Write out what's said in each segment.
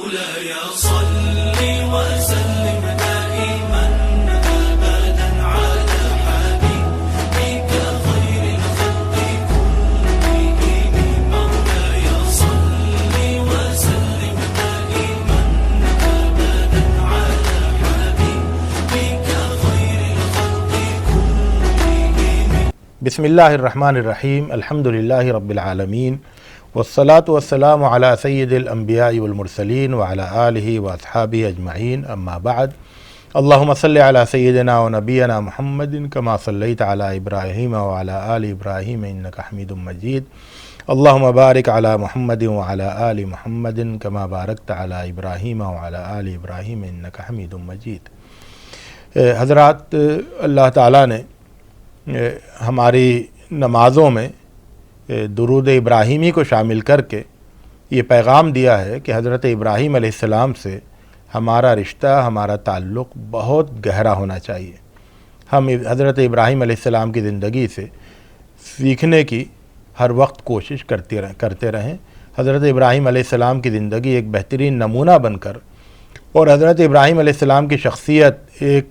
مولاي صل وسلم دائما أبدا على حبيبك خير الخلق كلهم مولاي صل وسلم دائما أبدا على حبيبك خير الخلق كلهم. بسم اللہ الرحمن الرحیم. الحمدللہ رب العالمین والصلاة والسلام علی سید الانبیاء والمرسلین وعلی آلہ واصحابہ اجمعین. اما بعد. اللہم صلی علی سیدنا و نبینا محمد کما صلیت علی ابراہیم وعلی آل ابراہیم انک حمید مجید. اللہم بارک علی محمد وعلی آل محمد کما بارکت علی ابراہیم وعلی آل ابراہیم انک حمید مجید. حضرات، اللہ تعالیٰ نے ہماری نمازوں میں درود ابراہیمی کو شامل کر کے یہ پیغام دیا ہے کہ حضرت ابراہیم علیہ السلام سے ہمارا رشتہ، ہمارا تعلق بہت گہرا ہونا چاہیے. ہم حضرت ابراہیم علیہ السلام کی زندگی سے سیکھنے کی ہر وقت کوشش کرتے رہیں. حضرت ابراہیم علیہ السلام کی زندگی ایک بہترین نمونہ بن کر اور حضرت ابراہیم علیہ السلام کی شخصیت ایک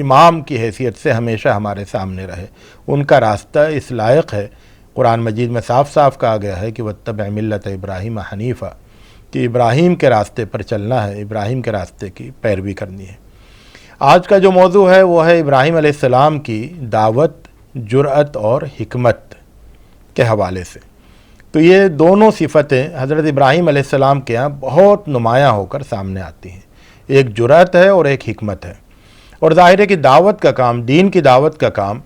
امام کی حیثیت سے ہمیشہ ہمارے سامنے رہے. ان کا راستہ اس لائق ہے. قرآن مجید میں صاف صاف کہا گیا ہے کہ واتبع ملت ابراہیم حنیفہ، کہ ابراہیم کے راستے پر چلنا ہے، ابراہیم کے راستے کی پیروی کرنی ہے. آج کا جو موضوع ہے وہ ہے ابراہیم علیہ السلام کی دعوت، جرأت اور حکمت کے حوالے سے. تو یہ دونوں صفتیں حضرت ابراہیم علیہ السلام کے ہاں بہت نمایاں ہو کر سامنے آتی ہیں. ایک جرأت ہے اور ایک حکمت ہے. اور ظاہر ہے کہ دعوت کا کام، دین کی دعوت کا کام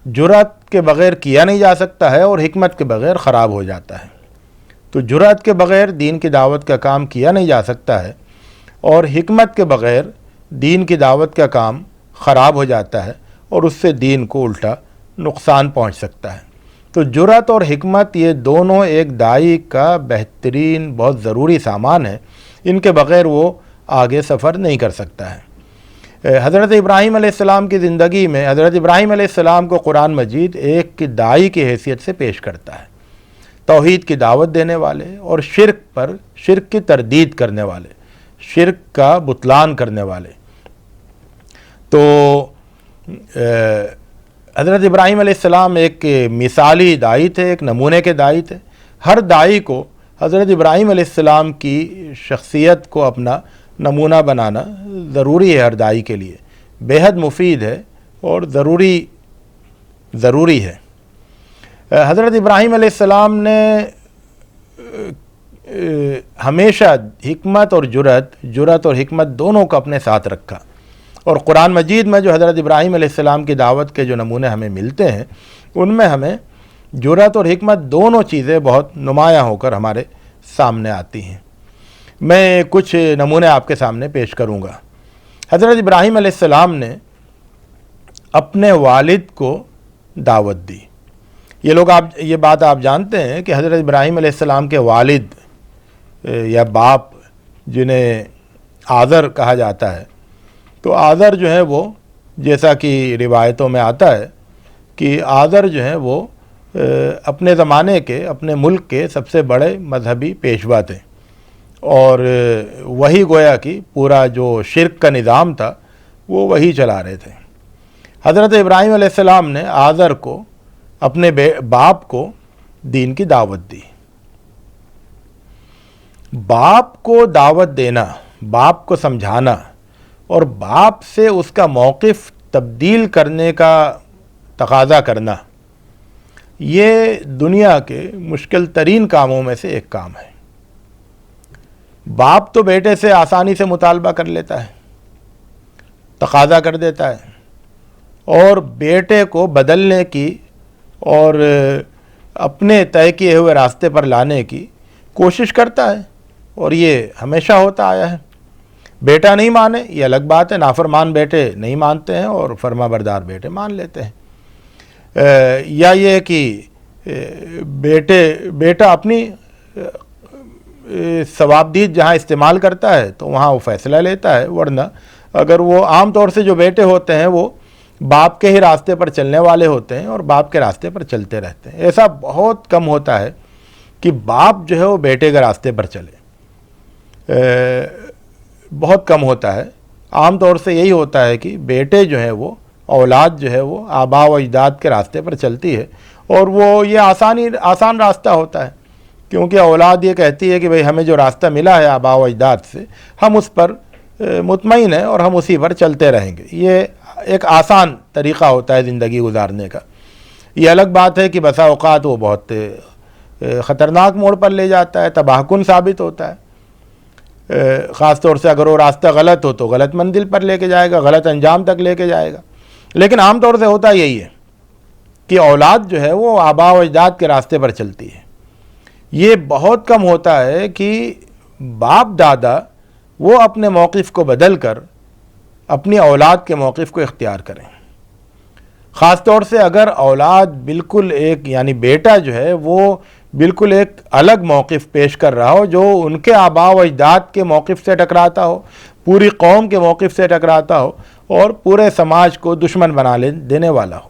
جرأت کے بغیر کیا نہیں جا سکتا ہے اور حکمت کے بغیر خراب ہو جاتا ہے. تو جرأت کے بغیر دین کی دعوت کا کام کیا نہیں جا سکتا ہے اور حکمت کے بغیر دین کی دعوت کا کام خراب ہو جاتا ہے اور اس سے دین کو الٹا نقصان پہنچ سکتا ہے. تو جرأت اور حکمت یہ دونوں ایک داعی کا بہترین بہت ضروری سامان ہے. ان کے بغیر وہ آگے سفر نہیں کر سکتا ہے. حضرت ابراہیم علیہ السلام کی زندگی میں حضرت ابراہیم علیہ السلام کو قرآن مجید ایک داعی کی حیثیت سے پیش کرتا ہے. توحید کی دعوت دینے والے اور شرک کی تردید کرنے والے، شرک کا بطلان کرنے والے. تو حضرت ابراہیم علیہ السلام ایک مثالی داعی تھے، ایک نمونے کے داعی تھے. ہر داعی کو حضرت ابراہیم علیہ السلام کی شخصیت کو اپنا نمونہ بنانا ضروری ہے. ہر داعی کے لیے بے حد مفید ہے اور ضروری ہے. حضرت ابراہیم علیہ السلام نے ہمیشہ حکمت اور جرأت اور حکمت دونوں کو اپنے ساتھ رکھا. اور قرآن مجید میں جو حضرت ابراہیم علیہ السلام کی دعوت کے جو نمونے ہمیں ملتے ہیں ان میں ہمیں جرأت اور حکمت دونوں چیزیں بہت نمایاں ہو کر ہمارے سامنے آتی ہیں. میں کچھ نمونے آپ کے سامنے پیش کروں گا. حضرت ابراہیم علیہ السلام نے اپنے والد کو دعوت دی. یہ بات آپ جانتے ہیں کہ حضرت ابراہیم علیہ السلام کے والد یا باپ جنہیں آذر کہا جاتا ہے، تو آذر جو ہے وہ جیسا کہ روایتوں میں آتا ہے کہ آذر جو ہے وہ اپنے زمانے کے، اپنے ملک کے سب سے بڑے مذہبی پیشوا تھے اور وہی گویا کہ پورا جو شرک کا نظام تھا وہ وہی چلا رہے تھے. حضرت ابراہیم علیہ السلام نے آذر کو، اپنے باپ کو دین کی دعوت دی. باپ کو دعوت دینا، باپ کو سمجھانا اور باپ سے اس کا موقف تبدیل کرنے کا تقاضا کرنا، یہ دنیا کے مشکل ترین کاموں میں سے ایک کام ہے. باپ تو بیٹے سے آسانی سے مطالبہ کر لیتا ہے، تقاضا کر دیتا ہے اور بیٹے کو بدلنے کی اور اپنے طے کیے ہوئے راستے پر لانے کی کوشش کرتا ہے اور یہ ہمیشہ ہوتا آیا ہے. بیٹا نہیں مانے یہ الگ بات ہے، نافرمان بیٹے نہیں مانتے ہیں اور فرما بردار بیٹے مان لیتے ہیں. یا یہ کہ بیٹا اپنی ثوابدید جہاں استعمال کرتا ہے تو وہاں وہ فیصلہ لیتا ہے، ورنہ اگر وہ عام طور سے جو بیٹے ہوتے ہیں وہ باپ کے ہی راستے پر چلنے والے ہوتے ہیں اور باپ کے راستے پر چلتے رہتے ہیں. ایسا بہت کم ہوتا ہے کہ باپ جو ہے وہ بیٹے کے راستے پر چلے. بہت کم ہوتا ہے. عام طور سے یہی ہوتا ہے کہ بیٹے جو ہیں وہ اولاد جو ہے وہ آبا و اجداد کے راستے پر چلتی ہے, اور وہ یہ آسان راستہ ہوتا ہے, کیونکہ اولاد یہ کہتی ہے کہ بھئی ہمیں جو راستہ ملا ہے آبا و اجداد سے ہم اس پر مطمئن ہیں اور ہم اسی پر چلتے رہیں گے. یہ ایک آسان طریقہ ہوتا ہے زندگی گزارنے کا. یہ الگ بات ہے کہ بسا اوقات وہ بہت خطرناک موڑ پر لے جاتا ہے, تباہ کن ثابت ہوتا ہے, خاص طور سے اگر وہ راستہ غلط ہو تو غلط منزل پر لے کے جائے گا, غلط انجام تک لے کے جائے گا. لیکن عام طور سے ہوتا یہی ہے کہ اولاد جو ہے وہ آبا و اجداد کے راستے پر چلتی ہے. یہ بہت کم ہوتا ہے کہ باپ دادا وہ اپنے موقف کو بدل کر اپنی اولاد کے موقف کو اختیار کریں. خاص طور سے اگر اولاد بالکل ایک یعنی بیٹا جو ہے وہ بالکل ایک الگ موقف پیش کر رہا ہو جو ان کے آبا و اجداد کے موقف سے ٹکراتا ہو, پوری قوم کے موقف سے ٹکراتا ہو اور پورے سماج کو دشمن بنا دینے والا ہو,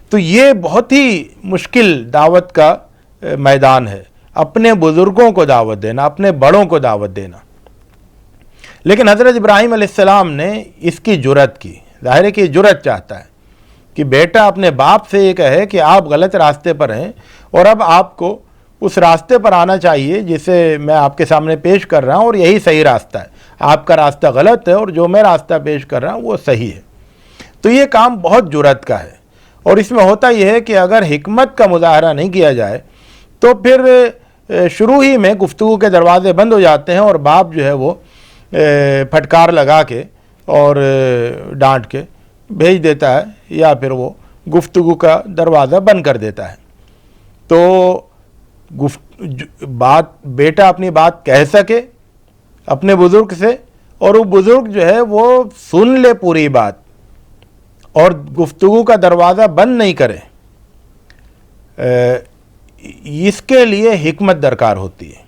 تو یہ بہت ہی مشکل دعوت کا میدان ہے. اپنے بزرگوں کو دعوت دینا, اپنے بڑوں کو دعوت دینا. لیکن حضرت ابراہیم علیہ السلام نے اس کی جرأت کی. ظاہر ہے کہ جرأت چاہتا ہے کہ بیٹا اپنے باپ سے یہ کہے کہ آپ غلط راستے پر ہیں اور اب آپ کو اس راستے پر آنا چاہیے جسے میں آپ کے سامنے پیش کر رہا ہوں, اور یہی صحیح راستہ ہے. آپ کا راستہ غلط ہے اور جو میں راستہ پیش کر رہا ہوں وہ صحیح ہے. تو یہ کام بہت جرأت کا ہے, اور اس میں ہوتا یہ ہے کہ اگر حکمت کا مظاہرہ نہیں کیا جائے تو پھر شروع ہی میں گفتگو کے دروازے بند ہو جاتے ہیں, اور باپ جو ہے وہ پھٹکار لگا کے اور ڈانٹ کے بھیج دیتا ہے, یا پھر وہ گفتگو کا دروازہ بند کر دیتا ہے. تو بیٹا اپنی بات کہہ سکے اپنے بزرگ سے, اور وہ بزرگ جو ہے وہ سن لے پوری بات اور گفتگو کا دروازہ بند نہیں کرے, اس کے لیے حکمت درکار ہوتی ہے.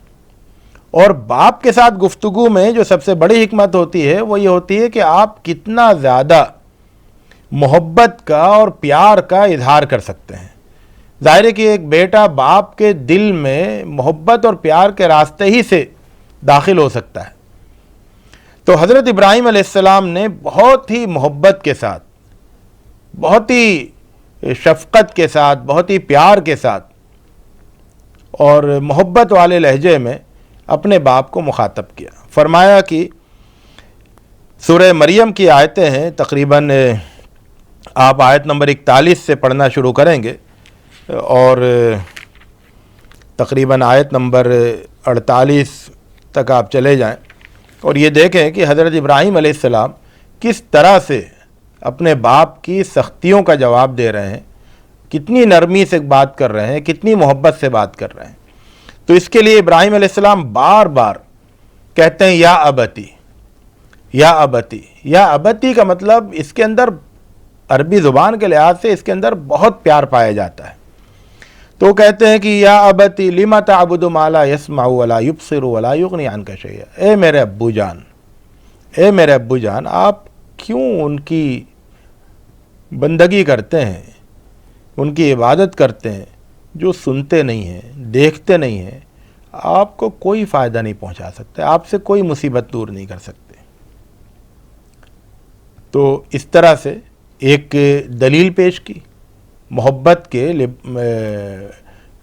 اور باپ کے ساتھ گفتگو میں جو سب سے بڑی حکمت ہوتی ہے وہ یہ ہوتی ہے کہ آپ کتنا زیادہ محبت کا اور پیار کا اظہار کر سکتے ہیں. ظاہر ہے کہ ایک بیٹا باپ کے دل میں محبت اور پیار کے راستے ہی سے داخل ہو سکتا ہے. تو حضرت ابراہیم علیہ السلام نے بہت ہی محبت کے ساتھ, بہت ہی شفقت کے ساتھ, بہت ہی پیار کے ساتھ اور محبت والے لہجے میں اپنے باپ کو مخاطب کیا. فرمایا کہ سورہ مریم کی آیتیں ہیں, تقریباً آپ آیت نمبر 41 سے پڑھنا شروع کریں گے اور تقریباً آیت نمبر 48 تک آپ چلے جائیں, اور یہ دیکھیں کہ حضرت ابراہیم علیہ السلام کس طرح سے اپنے باپ کی سختیوں کا جواب دے رہے ہیں, کتنی نرمی سے بات کر رہے ہیں, کتنی محبت سے بات کر رہے ہیں. تو اس کے لیے ابراہیم علیہ السلام بار بار کہتے ہیں یا ابتی, یا ابتی. یا ابتی کا مطلب اس کے اندر عربی زبان کے لحاظ سے اس کے اندر بہت پیار پایا جاتا ہے. تو کہتے ہیں کہ یا ابتی لما تعبد ما لا يسمع ولا يبصر ولا يغني عنك شيئا. اے میرے ابو جان, اے میرے ابو جان, آپ کیوں ان کی بندگی کرتے ہیں, ان کی عبادت کرتے ہیں جو سنتے نہیں ہیں, دیکھتے نہیں ہیں, آپ کو کوئی فائدہ نہیں پہنچا سکتے, آپ سے کوئی مصیبت دور نہیں کر سکتے. تو اس طرح سے ایک دلیل پیش کی, محبت کے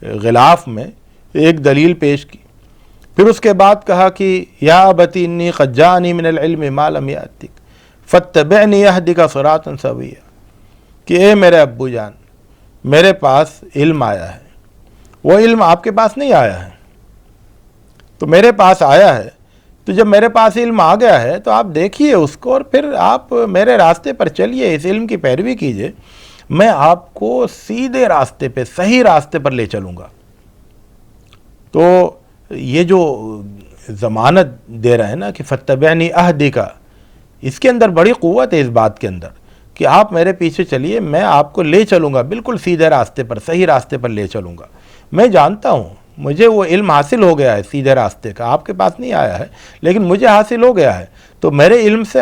غلاف میں ایک دلیل پیش کی. پھر اس کے بعد کہا کہ یا ابتی انی قد جاءنی من العلم ما لم یأتک فاتبعنی اہدک صراطا سویا. کہ اے میرے ابو جان, میرے پاس علم آیا ہے, وہ علم آپ کے پاس نہیں آیا ہے, تو میرے پاس آیا ہے. تو جب میرے پاس علم آ گیا ہے تو آپ دیکھیے اس کو, اور پھر آپ میرے راستے پر چلیے, اس علم کی پیروی کیجئے, میں آپ کو سیدھے راستے پہ, صحیح راستے پر لے چلوں گا. تو یہ جو ضمانت دے رہے ہیں نا کہ فتبعنی اہدک, اس کے اندر بڑی قوت ہے اس بات کے اندر کہ آپ میرے پیچھے چلیے, میں آپ کو لے چلوں گا بالکل سیدھے راستے پر, صحیح راستے پر لے چلوں گا. میں جانتا ہوں, مجھے وہ علم حاصل ہو گیا ہے سیدھے راستے کا, آپ کے پاس نہیں آیا ہے لیکن مجھے حاصل ہو گیا ہے. تو میرے علم سے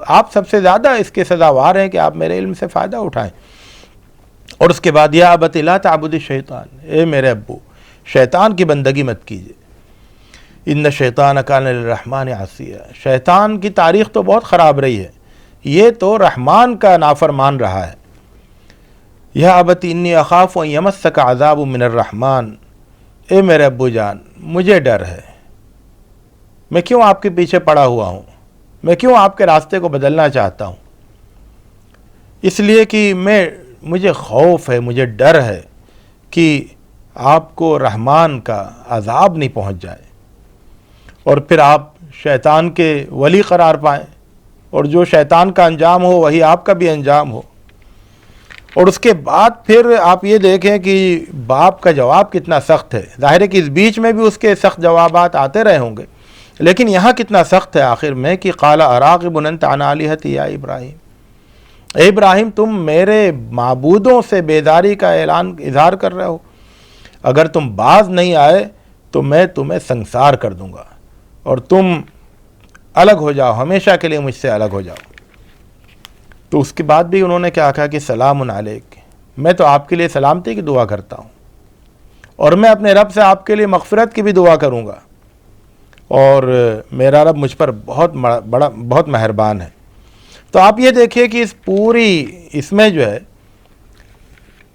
آپ سب سے زیادہ اس کے سزاوار ہیں کہ آپ میرے علم سے فائدہ اٹھائیں. اور اس کے بعد یا ابت لا تعبد الشیطان, اے میرے ابو, شیطان کی بندگی مت کیجیے. ان شیطان کان للرحمن عصیا، شیطان کی تاریخ تو بہت خراب رہی ہے، یہ تو رحمان کا نافرمان رہا ہے۔ یا ابت انی اخاف ان یمسک عذاب من الرحمن، اے میرے ابو جان مجھے ڈر ہے، میں کیوں آپ کے پیچھے پڑا ہوا ہوں، میں کیوں آپ کے راستے کو بدلنا چاہتا ہوں، اس لیے کہ مجھے خوف ہے، مجھے ڈر ہے کہ آپ کو رحمان کا عذاب نہیں پہنچ جائے اور پھر آپ شیطان کے ولی قرار پائیں، اور جو شیطان کا انجام ہو وہی آپ کا بھی انجام ہو۔ اور اس کے بعد پھر آپ یہ دیکھیں کہ باپ کا جواب کتنا سخت ہے، ظاہر ہے کہ اس بیچ میں بھی اس کے سخت جوابات آتے رہے ہوں گے، لیکن یہاں کتنا سخت ہے آخر میں کہ قال اراغب انت عن آلہتی یا ابراہیم، اے ابراہیم تم میرے معبودوں سے بیداری کا اظہار کر رہے ہو، اگر تم باز نہیں آئے تو میں تمہیں سنسار کر دوں گا اور تم الگ ہو جاؤ، ہمیشہ کے لیے مجھ سے الگ ہو جاؤ۔ تو اس کے بعد بھی انہوں نے کیا کہا کہ سلام علیک، میں تو آپ کے لیے سلامتی کی دعا کرتا ہوں اور میں اپنے رب سے آپ کے لیے مغفرت کی بھی دعا کروں گا، اور میرا رب مجھ پر بہت مہربان ہے۔ تو آپ یہ دیکھیے کہ اس میں جو ہے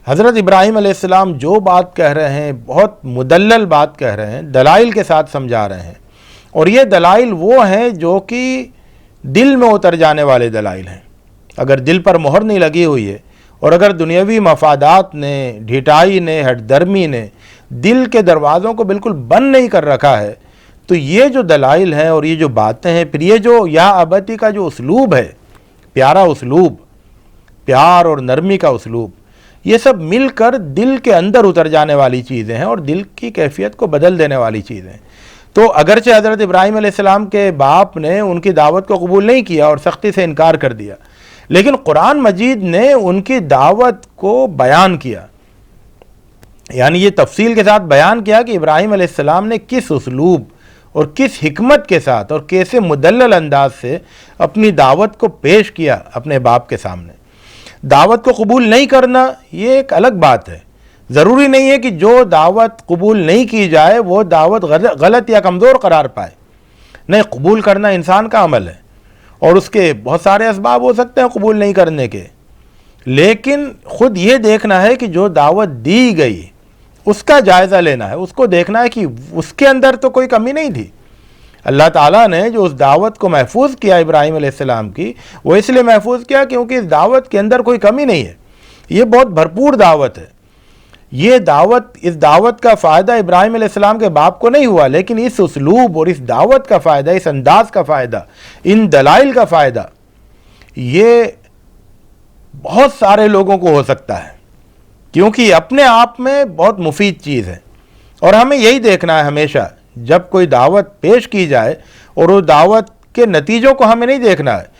حضرت ابراہیم علیہ السلام جو بات کہہ رہے ہیں بہت مدلل بات کہہ رہے ہیں، دلائل کے ساتھ سمجھا رہے ہیں، اور یہ دلائل وہ ہیں جو کہ دل میں اتر جانے والے دلائل ہیں۔ اگر دل پر مہر نہیں لگی ہوئی ہے اور اگر دنیاوی مفادات نے، ڈھٹائی نے، ہٹ درمی نے دل کے دروازوں کو بالکل بند نہیں کر رکھا ہے، تو یہ جو دلائل ہیں اور یہ جو باتیں ہیں، پھر یہ جو یا ابتی کا جو اسلوب ہے، پیارا اسلوب، پیار اور نرمی کا اسلوب، یہ سب مل کر دل کے اندر اتر جانے والی چیزیں ہیں اور دل کی کیفیت کو بدل دینے والی چیزیں ہیں۔ تو اگرچہ حضرت ابراہیم علیہ السلام کے باپ نے ان کی دعوت کو قبول نہیں کیا اور سختی سے انکار کر دیا، لیکن قرآن مجید نے ان کی دعوت کو بیان کیا، یعنی یہ تفصیل کے ساتھ بیان کیا کہ ابراہیم علیہ السلام نے کس اسلوب اور کس حکمت کے ساتھ اور کیسے مدلل انداز سے اپنی دعوت کو پیش کیا اپنے باپ کے سامنے۔ دعوت کو قبول نہیں کرنا یہ ایک الگ بات ہے، ضروری نہیں ہے کہ جو دعوت قبول نہیں کی جائے وہ دعوت غلط یا کمزور قرار پائے، نہیں، قبول کرنا انسان کا عمل ہے اور اس کے بہت سارے اسباب ہو سکتے ہیں قبول نہیں کرنے کے، لیکن خود یہ دیکھنا ہے کہ جو دعوت دی گئی اس کا جائزہ لینا ہے، اس کو دیکھنا ہے کہ اس کے اندر تو کوئی کمی نہیں تھی۔ اللہ تعالیٰ نے جو اس دعوت کو محفوظ کیا ابراہیم علیہ السلام کی، وہ اس لیے محفوظ کیا کیونکہ اس دعوت کے اندر کوئی کمی نہیں ہے، یہ بہت بھرپور دعوت ہے۔ اس دعوت کا فائدہ ابراہیم علیہ السلام کے باپ کو نہیں ہوا، لیکن اس اسلوب اور اس دعوت کا فائدہ، اس انداز کا فائدہ، ان دلائل کا فائدہ یہ بہت سارے لوگوں کو ہو سکتا ہے، کیونکہ یہ اپنے آپ میں بہت مفید چیز ہے۔ اور ہمیں یہی دیکھنا ہے ہمیشہ جب کوئی دعوت پیش کی جائے، اور وہ دعوت کے نتیجوں کو ہمیں نہیں دیکھنا ہے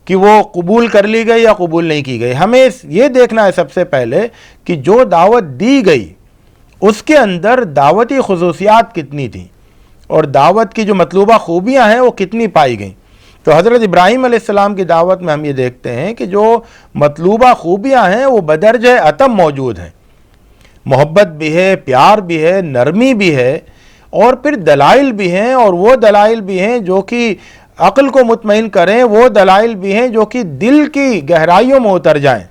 کہ وہ قبول کر لی گئی یا قبول نہیں کی گئی، ہمیں یہ دیکھنا ہے سب سے پہلے کہ جو دعوت دی گئی اس کے اندر دعوتی خصوصیات کتنی تھیں اور دعوت کی جو مطلوبہ خوبیاں ہیں وہ کتنی پائی گئیں۔ تو حضرت ابراہیم علیہ السلام کی دعوت میں ہم یہ دیکھتے ہیں کہ جو مطلوبہ خوبیاں ہیں وہ بدرجہ اتم موجود ہیں، محبت بھی ہے، پیار بھی ہے، نرمی بھی ہے، اور پھر دلائل بھی ہیں، اور وہ دلائل بھی ہیں جو کہ عقل کو مطمئن کریں، وہ دلائل بھی ہیں جو کہ دل کی گہرائیوں میں اتر جائیں۔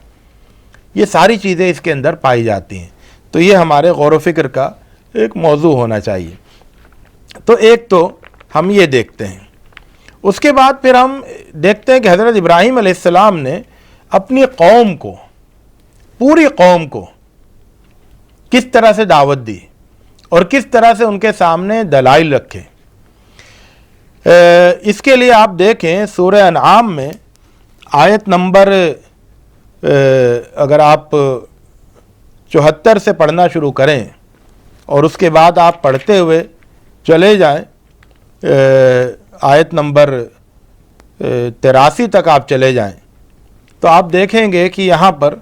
یہ ساری چیزیں اس کے اندر پائی جاتی ہیں، تو یہ ہمارے غور و فکر کا ایک موضوع ہونا چاہیے۔ تو ایک تو ہم یہ دیکھتے ہیں، اس کے بعد پھر ہم دیکھتے ہیں کہ حضرت ابراہیم علیہ السلام نے اپنی قوم کو، پوری قوم کو کس طرح سے دعوت دی اور کس طرح سے ان کے سامنے دلائل رکھے۔ اس کے لیے آپ دیکھیں سورہ انعام میں آیت نمبر اگر آپ 74 سے پڑھنا شروع کریں اور اس کے بعد آپ پڑھتے ہوئے چلے جائیں آیت نمبر 83 تک آپ چلے جائیں، تو آپ دیکھیں گے کہ یہاں پر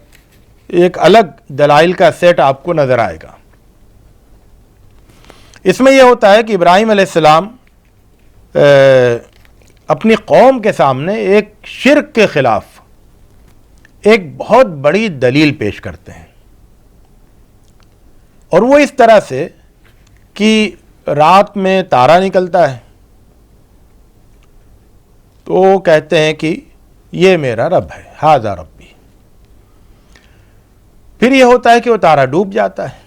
ایک الگ دلائل کا سیٹ آپ کو نظر آئے گا۔ اس میں یہ ہوتا ہے کہ ابراہیم علیہ السلام اپنی قوم کے سامنے ایک شرک کے خلاف ایک بہت بڑی دلیل پیش کرتے ہیں، اور وہ اس طرح سے کہ رات میں تارا نکلتا ہے تو کہتے ہیں کہ یہ میرا رب ہے، ھذا ربی۔ پھر یہ ہوتا ہے کہ وہ تارا ڈوب جاتا ہے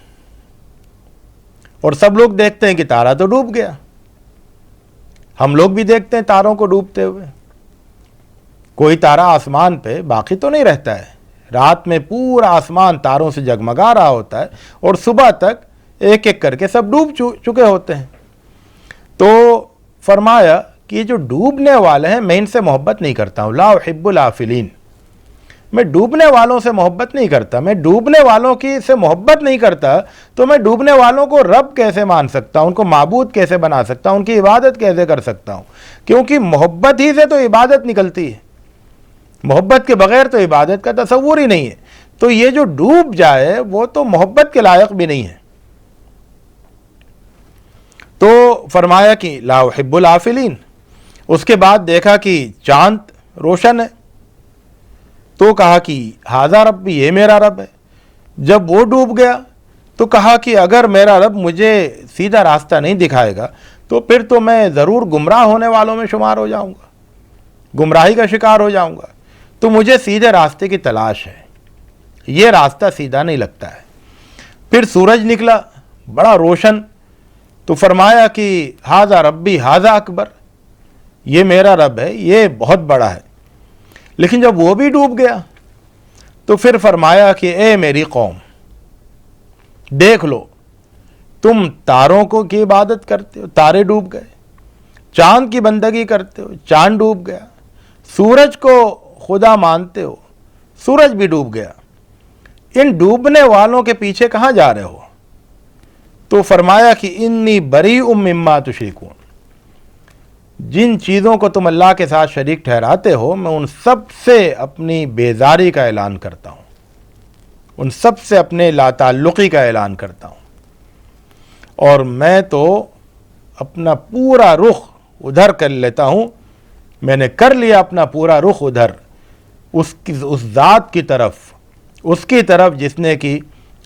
اور سب لوگ دیکھتے ہیں کہ تارا تو ڈوب گیا۔ ہم لوگ بھی دیکھتے ہیں تاروں کو ڈوبتے ہوئے۔ کوئی تارا آسمان پہ باقی تو نہیں رہتا ہے، رات میں پورا آسمان تاروں سے جگمگا رہا ہوتا ہے اور صبح تک ایک ایک کر کے سب ڈوب چکے ہوتے ہیں۔ تو فرمایا کہ یہ جو ڈوبنے والے ہیں میں ان سے محبت نہیں کرتا ہوں، لا احب الافلین، میں ڈوبنے والوں سے محبت نہیں کرتا، میں ڈوبنے والوں کی سے محبت نہیں کرتا تو میں ڈوبنے والوں کو رب کیسے مان سکتا ہوں، ان کو معبود کیسے بنا سکتا ہوں، ان کی عبادت کیسے کر سکتا ہوں، کیونکہ محبت ہی سے تو عبادت نکلتی ہے، محبت کے بغیر تو عبادت کا تصور ہی نہیں ہے۔ تو یہ جو ڈوب جائے وہ تو محبت کے لائق بھی نہیں ہے۔ تو فرمایا کہ لا احب الافلین۔ اس کے بعد دیکھا کہ چاند روشن ہے تو کہا کہ ھذا ربی، یہ میرا رب ہے۔ جب وہ ڈوب گیا تو کہا کہ اگر میرا رب مجھے سیدھا راستہ نہیں دکھائے گا تو پھر تو میں ضرور گمراہ ہونے والوں میں شمار ہو جاؤں گا، گمراہی کا شکار ہو جاؤں گا، تو مجھے سیدھے راستے کی تلاش ہے، یہ راستہ سیدھا نہیں لگتا ہے۔ پھر سورج نکلا بڑا روشن تو فرمایا کہ ھذا ربی ھذا اکبر، یہ میرا رب ہے، یہ بہت بڑا ہے۔ لیکن جب وہ بھی ڈوب گیا تو پھر فرمایا کہ اے میری قوم، دیکھ لو تم تاروں کو کی عبادت کرتے ہو، تارے ڈوب گئے، چاند کی بندگی کرتے ہو، چاند ڈوب گیا، سورج کو خدا مانتے ہو، سورج بھی ڈوب گیا، ان ڈوبنے والوں کے پیچھے کہاں جا رہے ہو؟ تو فرمایا کہ انی بریء مما تشرکون، جن چیزوں کو تم اللہ کے ساتھ شریک ٹھہراتے ہو میں ان سب سے اپنی بیزاری کا اعلان کرتا ہوں، ان سب سے اپنے لا تعلقی کا اعلان کرتا ہوں، اور میں تو اپنا پورا رخ ادھر کر لیتا ہوں، میں نے کر لیا اپنا پورا رخ ادھر، اس ذات کی طرف، اس کی طرف جس نے کہ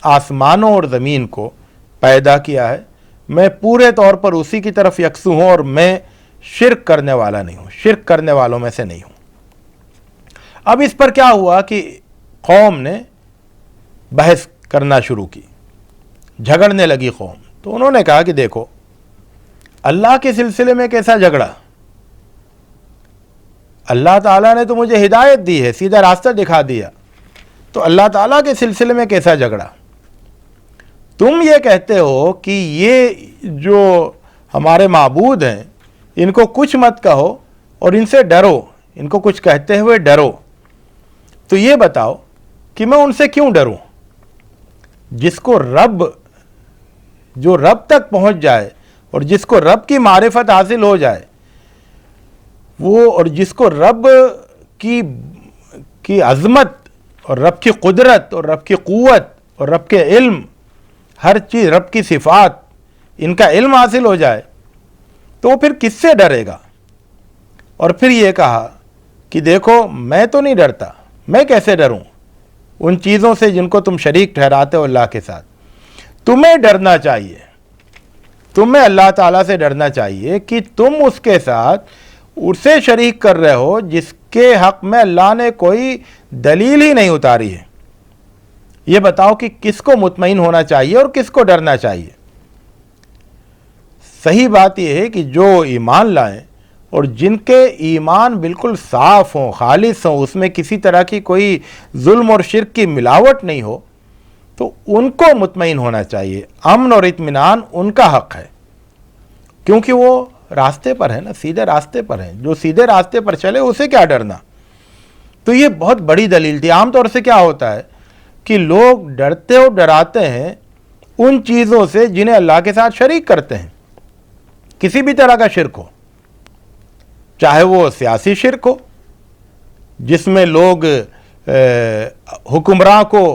آسمانوں اور زمین کو پیدا کیا ہے، میں پورے طور پر اسی کی طرف یکسو ہوں اور میں شرک کرنے والا نہیں ہوں، شرک کرنے والوں میں سے نہیں ہوں۔ اب اس پر کیا ہوا کہ قوم نے بحث کرنا شروع کی، جھگڑنے لگی قوم۔ تو انہوں نے کہا کہ دیکھو اللہ کے سلسلے میں کیسا جھگڑا، اللہ تعالیٰ نے تو مجھے ہدایت دی ہے، سیدھا راستہ دکھا دیا، تو اللہ تعالیٰ کے سلسلے میں کیسا جھگڑا؟ تم یہ کہتے ہو کہ یہ جو ہمارے معبود ہیں ان کو کچھ مت کہو اور ان سے ڈرو، ان کو کچھ کہتے ہوئے ڈرو، تو یہ بتاؤ کہ میں ان سے کیوں ڈروں؟ جس کو رب، جو رب تک پہنچ جائے اور جس کو رب کی معرفت حاصل ہو جائے وہ، اور جس کو رب کی عظمت اور رب کی قدرت اور رب کی قوت اور رب کے علم، ہر چیز رب کی صفات، ان کا علم حاصل ہو جائے تو پھر کس سے ڈرے گا؟ اور پھر یہ کہا کہ دیکھو میں تو نہیں ڈرتا، میں کیسے ڈروں ان چیزوں سے جن کو تم شریک ٹھہراتے ہو اللہ کے ساتھ؟ تمہیں ڈرنا چاہیے، تمہیں اللہ تعالیٰ سے ڈرنا چاہیے کہ تم اس کے ساتھ اسے شریک کر رہے ہو جس کے حق میں اللہ نے کوئی دلیل ہی نہیں اتاری ہے۔ یہ بتاؤ کہ کس کو مطمئن ہونا چاہیے اور کس کو ڈرنا چاہیے؟ صحیح بات یہ ہے کہ جو ایمان لائیں اور جن کے ایمان بالکل صاف ہوں، خالص ہوں، اس میں کسی طرح کی کوئی ظلم اور شرک کی ملاوٹ نہیں ہو، تو ان کو مطمئن ہونا چاہیے، امن اور اطمینان ان کا حق ہے، کیونکہ وہ راستے پر ہے نا، سیدھے راستے پر ہیں، جو سیدھے راستے پر چلے اسے کیا ڈرنا؟ تو یہ بہت بڑی دلیل تھی۔ عام طور سے کیا ہوتا ہے کہ لوگ ڈرتے اور ڈراتے ہیں ان چیزوں سے جنہیں اللہ کے ساتھ شریک کرتے ہیں، کسی بھی طرح کا شرک ہو، چاہے وہ سیاسی شرک ہو جس میں لوگ حکمراں کو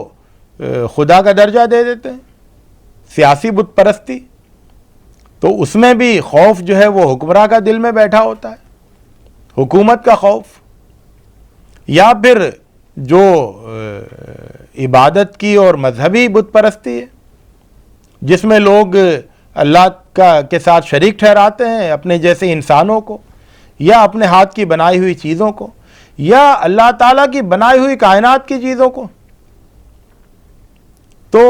خدا کا درجہ دے دیتے ہیں، سیاسی بت پرستی، تو اس میں بھی خوف جو ہے وہ حکمراں کا دل میں بیٹھا ہوتا ہے، حکومت کا خوف، یا پھر جو عبادت کی اور مذہبی بت پرستی ہے جس میں لوگ اللہ کے ساتھ شریک ٹھہراتے ہیں، اپنے جیسے انسانوں کو، یا اپنے ہاتھ کی بنائی ہوئی چیزوں کو، یا اللہ تعالیٰ کی بنائی ہوئی کائنات کی چیزوں کو، تو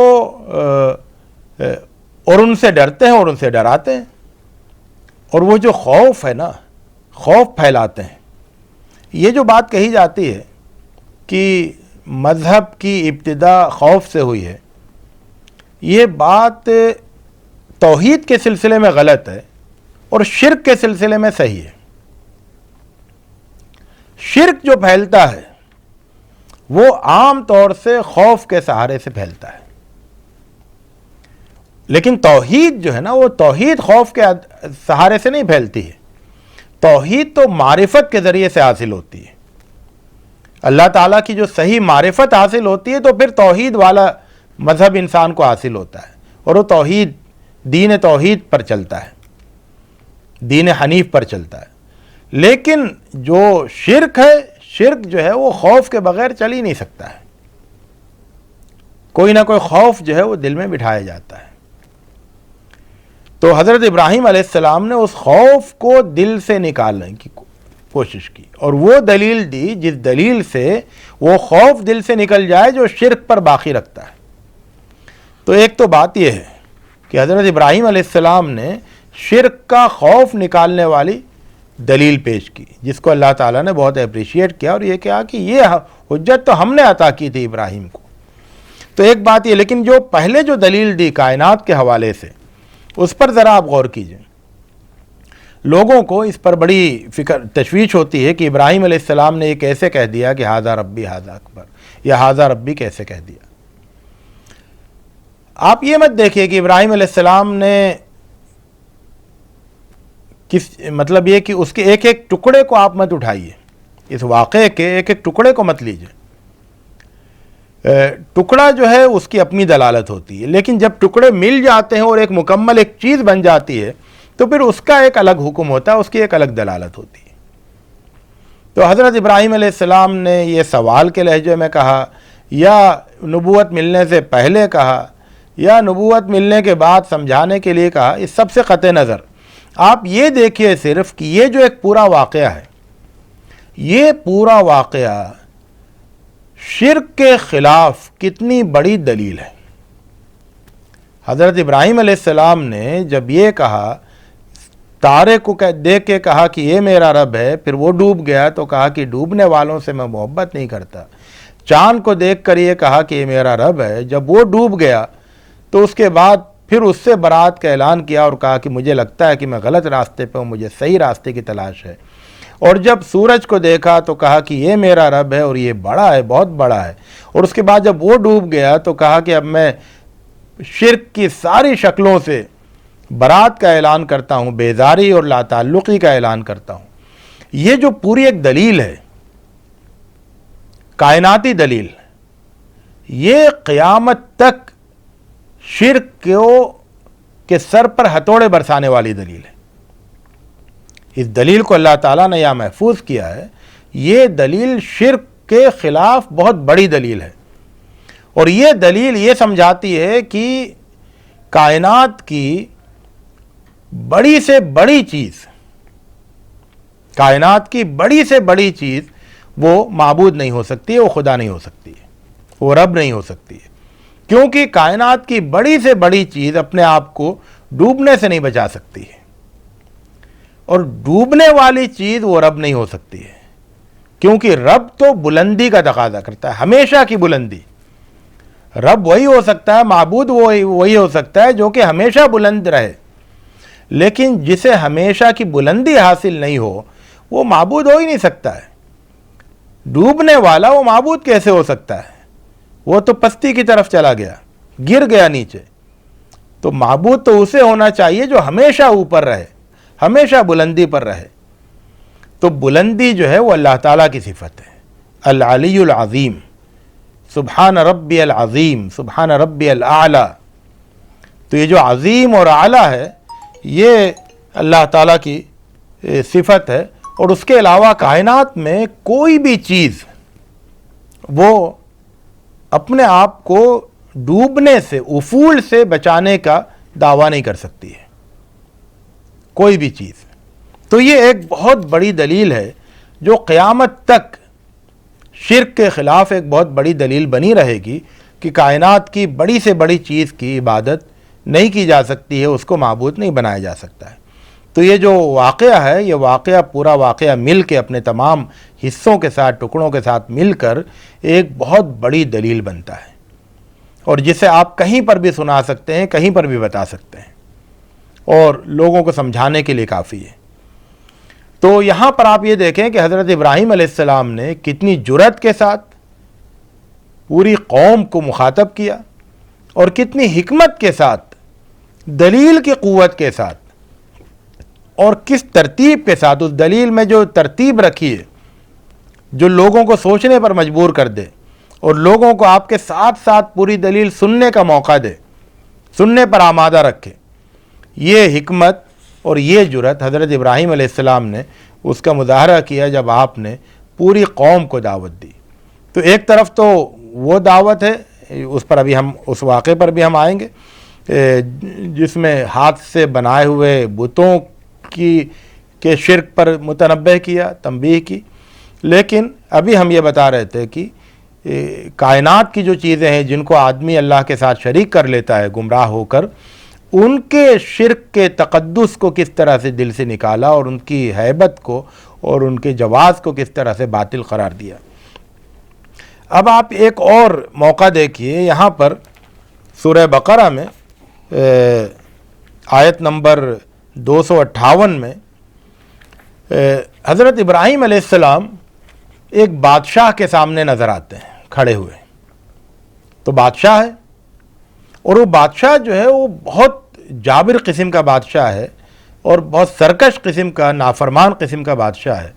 اور ان سے ڈرتے ہیں اور ان سے ڈراتے ہیں، اور وہ جو خوف ہے نا، خوف پھیلاتے ہیں۔ یہ جو بات کہی جاتی ہے کہ مذہب کی ابتدا خوف سے ہوئی ہے، یہ بات توحید کے سلسلے میں غلط ہے اور شرک کے سلسلے میں صحیح ہے۔ شرک جو پھیلتا ہے وہ عام طور سے خوف کے سہارے سے پھیلتا ہے، لیکن توحید جو ہے نا، وہ توحید خوف کے سہارے سے نہیں پھیلتی ہے۔ توحید تو معرفت کے ذریعے سے حاصل ہوتی ہے۔ اللہ تعالیٰ کی جو صحیح معرفت حاصل ہوتی ہے تو پھر توحید والا مذہب انسان کو حاصل ہوتا ہے، اور وہ توحید، دین توحید پر چلتا ہے، دین حنیف پر چلتا ہے۔ لیکن جو شرک ہے، شرک جو ہے وہ خوف کے بغیر چل ہی نہیں سکتا ہے، کوئی نہ کوئی خوف جو ہے وہ دل میں بٹھایا جاتا ہے۔ تو حضرت ابراہیم علیہ السلام نے اس خوف کو دل سے نکالنے کی کوشش کی، اور وہ دلیل دی جس دلیل سے وہ خوف دل سے نکل جائے جو شرک پر باقی رکھتا ہے۔ تو ایک تو بات یہ ہے کہ حضرت ابراہیم علیہ السلام نے شرک کا خوف نکالنے والی دلیل پیش کی، جس کو اللہ تعالیٰ نے بہت اپریشیٹ کیا، اور یہ کہا کہ یہ حجت تو ہم نے عطا کی تھی ابراہیم کو۔ تو ایک بات یہ، لیکن جو پہلے جو دلیل دی کائنات کے حوالے سے، اس پر ذرا آپ غور کیجئے۔ لوگوں کو اس پر بڑی تشویش ہوتی ہے کہ ابراہیم علیہ السلام نے یہ کیسے کہہ دیا کہ ھذا ربی ھذا اکبر، یا ھذا ربی کیسے کہہ دیا۔ آپ یہ مت دیکھیے کہ ابراہیم علیہ السلام نے مطلب یہ کہ اس کے ایک ایک ٹکڑے کو آپ مت اٹھائیے، اس واقعے کے ایک ایک ٹکڑے کو مت لیجئے۔ ٹکڑا جو ہے اس کی اپنی دلالت ہوتی ہے، لیکن جب ٹکڑے مل جاتے ہیں اور ایک مکمل ایک چیز بن جاتی ہے تو پھر اس کا ایک الگ حکم ہوتا ہے، اس کی ایک الگ دلالت ہوتی ہے۔ تو حضرت ابراہیم علیہ السلام نے یہ سوال کے لہجے میں کہا، یا نبوت ملنے سے پہلے کہا، یا نبوت ملنے کے بعد سمجھانے کے لیے کہا، اس سب سے قطع نظر آپ یہ دیکھیے صرف کہ یہ جو ایک پورا واقعہ ہے، یہ پورا واقعہ شرک کے خلاف کتنی بڑی دلیل ہے۔ حضرت ابراہیم علیہ السلام نے جب یہ کہا، تارے کو دیکھ کے کہا کہ یہ میرا رب ہے، پھر وہ ڈوب گیا تو کہا کہ ڈوبنے والوں سے میں محبت نہیں کرتا۔ چاند کو دیکھ کر یہ کہا کہ یہ میرا رب ہے، جب وہ ڈوب گیا تو اس کے بعد پھر اس سے برات کا اعلان کیا اور کہا کہ مجھے لگتا ہے کہ میں غلط راستے پہ ہوں، مجھے صحیح راستے کی تلاش ہے۔ اور جب سورج کو دیکھا تو کہا کہ یہ میرا رب ہے اور یہ بڑا ہے، بہت بڑا ہے۔ اور اس کے بعد جب وہ ڈوب گیا تو کہا کہ اب میں شرک کی ساری شکلوں سے برات کا اعلان کرتا ہوں، بیزاری اور لا تعلقی کا اعلان کرتا ہوں۔ یہ جو پوری ایک دلیل ہے، کائناتی دلیل، یہ قیامت تک شرک کے سر پر ہتھوڑے برسانے والی دلیل ہے۔ اس دلیل کو اللہ تعالیٰ نے یہاں محفوظ کیا ہے۔ یہ دلیل شرک کے خلاف بہت بڑی دلیل ہے، اور یہ دلیل یہ سمجھاتی ہے کہ کائنات کی بڑی سے بڑی چیز، کائنات کی بڑی سے بڑی چیز وہ معبود نہیں ہو سکتی ہے، وہ خدا نہیں ہو سکتی ہے، وہ رب نہیں ہو سکتی ہے، کیونکہ کائنات کی بڑی سے بڑی چیز اپنے آپ کو ڈوبنے سے نہیں بچا سکتی ہے، اور ڈوبنے والی چیز وہ رب نہیں ہو سکتی ہے، کیونکہ رب تو بلندی کا تقاضا کرتا ہے، ہمیشہ کی بلندی۔ رب وہی ہو سکتا ہے، معبود وہی ہو سکتا ہے جو کہ ہمیشہ بلند رہے، لیکن جسے ہمیشہ کی بلندی حاصل نہیں ہو وہ معبود ہو ہی نہیں سکتا ہے۔ ڈوبنے والا وہ معبود کیسے ہو سکتا ہے؟ وہ تو پستی کی طرف چلا گیا، گر گیا نیچے۔ تو معبود تو اسے ہونا چاہیے جو ہمیشہ اوپر رہے، ہمیشہ بلندی پر رہے۔ تو بلندی جو ہے وہ اللہ تعالیٰ کی صفت ہے، العلی العظیم، سبحان ربی العظیم، سبحان ربی الاعلی۔ تو یہ جو عظیم اور اعلیٰ ہے یہ اللہ تعالیٰ کی صفت ہے، اور اس کے علاوہ کائنات میں کوئی بھی چیز وہ اپنے آپ کو ڈوبنے سے، افول سے بچانے کا دعویٰ نہیں کر سکتی ہے۔ کوئی بھی چیز. تو یہ ایک بہت بڑی دلیل ہے جو قیامت تک شرک کے خلاف ایک بہت بڑی دلیل بنی رہے گی کہ کائنات کی بڑی سے بڑی چیز کی عبادت نہیں کی جا سکتی ہے، اس کو معبود نہیں بنایا جا سکتا ہے. تو یہ جو واقعہ ہے، یہ واقعہ پورا واقعہ مل کے اپنے تمام حصوں کے ساتھ، ٹکڑوں کے ساتھ مل کر ایک بہت بڑی دلیل بنتا ہے، اور جسے آپ کہیں پر بھی سنا سکتے ہیں، کہیں پر بھی بتا سکتے ہیں، اور لوگوں کو سمجھانے کے لیے کافی ہے. تو یہاں پر آپ یہ دیکھیں کہ حضرت ابراہیم علیہ السلام نے کتنی جرأت کے ساتھ پوری قوم کو مخاطب کیا، اور کتنی حکمت کے ساتھ، دلیل کی قوت کے ساتھ، اور کس ترتیب کے ساتھ. اس دلیل میں جو ترتیب رکھی ہے جو لوگوں کو سوچنے پر مجبور کر دے، اور لوگوں کو آپ کے ساتھ ساتھ پوری دلیل سننے کا موقع دے، سننے پر آمادہ رکھے. یہ حکمت اور یہ جرأت حضرت ابراہیم علیہ السلام نے اس کا مظاہرہ کیا جب آپ نے پوری قوم کو دعوت دی. تو ایک طرف تو وہ دعوت ہے، اس پر ابھی ہم اس واقعے پر بھی ہم آئیں گے، جس میں ہاتھ سے بنائے ہوئے بتوں کے شرک پر متنبہ کیا، تنبیہ کی. لیکن ابھی ہم یہ بتا رہے تھے کہ کائنات کی جو چیزیں ہیں جن کو آدمی اللہ کے ساتھ شریک کر لیتا ہے گمراہ ہو کر، ان کے شرک کے تقدس کو کس طرح سے دل سے نکالا، اور ان کی ہیبت کو اور ان کے جواز کو کس طرح سے باطل قرار دیا. اب آپ ایک اور موقع دیکھیے یہاں پر سورہ بقرہ میں آیت نمبر 258 میں حضرت ابراہیم علیہ السلام ایک بادشاہ کے سامنے نظر آتے ہیں کھڑے ہوئے. تو بادشاہ ہے، اور وہ بادشاہ جو ہے وہ بہت جابر قسم کا بادشاہ ہے، اور بہت سرکش قسم کا، نافرمان قسم کا بادشاہ ہے،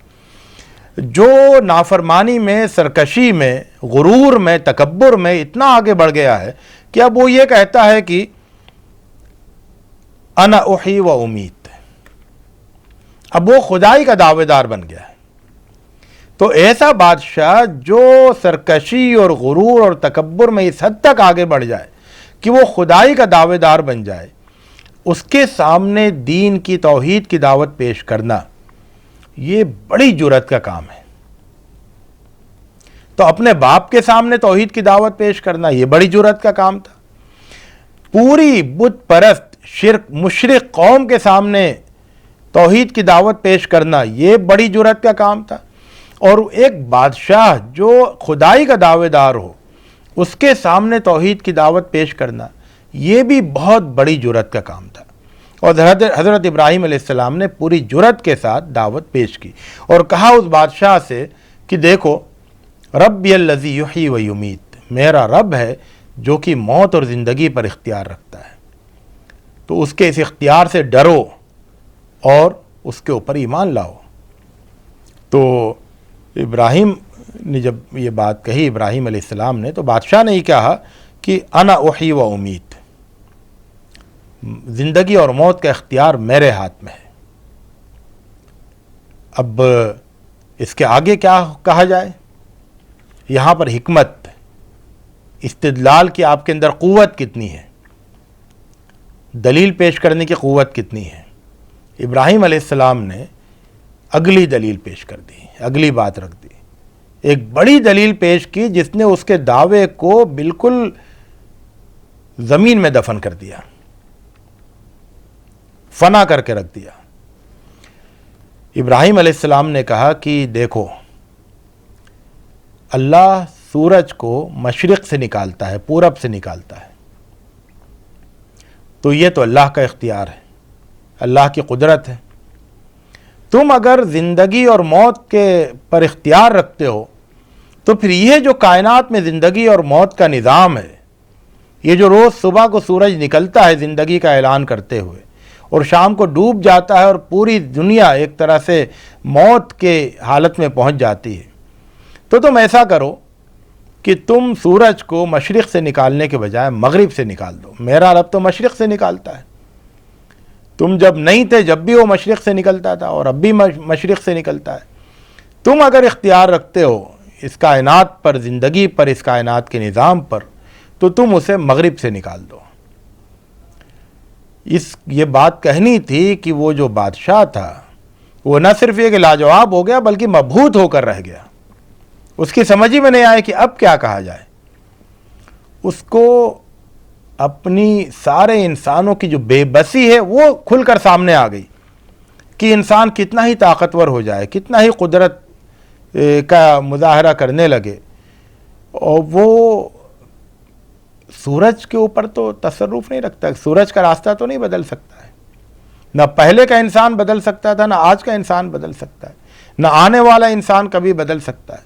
جو نافرمانی میں، سرکشی میں، غرور میں، تکبر میں اتنا آگے بڑھ گیا ہے کہ اب وہ یہ کہتا ہے کہ انا احیی و امیت. اب وہ خدائی کا دعوے دار بن گیا ہے. تو ایسا بادشاہ جو سرکشی اور غرور اور تکبر میں اس حد تک آگے بڑھ جائے کہ وہ خدائی کا دعوے دار بن جائے، اس کے سامنے دین کی، توحید کی دعوت پیش کرنا یہ بڑی جرأت کا کام ہے. تو اپنے باپ کے سامنے توحید کی دعوت پیش کرنا یہ بڑی جرأت کا کام تھا. پوری بت پرست شرک مشرک قوم کے سامنے توحید کی دعوت پیش کرنا یہ بڑی جرأت کا کام تھا. اور ایک بادشاہ جو خدائی کا دعوے دار ہو، اس کے سامنے توحید کی دعوت پیش کرنا یہ بھی بہت بڑی جرأت کا کام تھا. اور حضرت ابراہیم علیہ السلام نے پوری جرأت کے ساتھ دعوت پیش کی، اور کہا اس بادشاہ سے کہ دیکھو، ربی الذی یحیی و یمیت، میرا رب ہے جو کہ موت اور زندگی پر اختیار رکھتا ہے. تو اس کے اس اختیار سے ڈرو اور اس کے اوپر ایمان لاؤ. تو ابراہیم نے جب یہ بات کہی، ابراہیم علیہ السلام نے، تو بادشاہ نے یہ کہا کہ انا احیی و امیت، زندگی اور موت کا اختیار میرے ہاتھ میں ہے. اب اس کے آگے کیا کہا جائے؟ یہاں پر حکمت، استدلال کی آپ کے اندر قوت کتنی ہے، دلیل پیش کرنے کی قوت کتنی ہے. ابراہیم علیہ السلام نے اگلی دلیل پیش کر دی، اگلی بات رکھ دی، ایک بڑی دلیل پیش کی جس نے اس کے دعوے کو بالکل زمین میں دفن کر دیا، فنا کر کے رکھ دیا. ابراہیم علیہ السلام نے کہا کہ دیکھو، اللہ سورج کو مشرق سے نکالتا ہے، پورب سے نکالتا ہے. تو یہ تو اللہ کا اختیار ہے، اللہ کی قدرت ہے. تم اگر زندگی اور موت کے پر اختیار رکھتے ہو تو پھر یہ جو کائنات میں زندگی اور موت کا نظام ہے، یہ جو روز صبح کو سورج نکلتا ہے زندگی کا اعلان کرتے ہوئے اور شام کو ڈوب جاتا ہے اور پوری دنیا ایک طرح سے موت کے حالت میں پہنچ جاتی ہے، تو تم ایسا کرو کہ تم سورج کو مشرق سے نکالنے کے بجائے مغرب سے نکال دو. میرا رب تو مشرق سے نکالتا ہے. تم جب نہیں تھے جب بھی وہ مشرق سے نکلتا تھا، اور اب بھی مشرق سے نکلتا ہے. تم اگر اختیار رکھتے ہو اس کائنات پر، زندگی پر، اس کائنات کے نظام پر، تو تم اسے مغرب سے نکال دو. یہ بات کہنی تھی کہ وہ جو بادشاہ تھا وہ نہ صرف یہ کہ لاجواب ہو گیا بلکہ مبہوت ہو کر رہ گیا. اس کی سمجھ ہی میں نہیں آئے کہ اب کیا کہا جائے. اس کو اپنی سارے انسانوں کی جو بے بسی ہے وہ کھل کر سامنے آ گئی کہ انسان کتنا ہی طاقتور ہو جائے, کتنا ہی قدرت کا مظاہرہ کرنے لگے, اور وہ سورج کے اوپر تو تصرف نہیں رکھتا. سورج کا راستہ تو نہیں بدل سکتا ہے. نہ پہلے کا انسان بدل سکتا تھا, نہ آج کا انسان بدل سکتا ہے, نہ آنے والا انسان کبھی بدل سکتا ہے.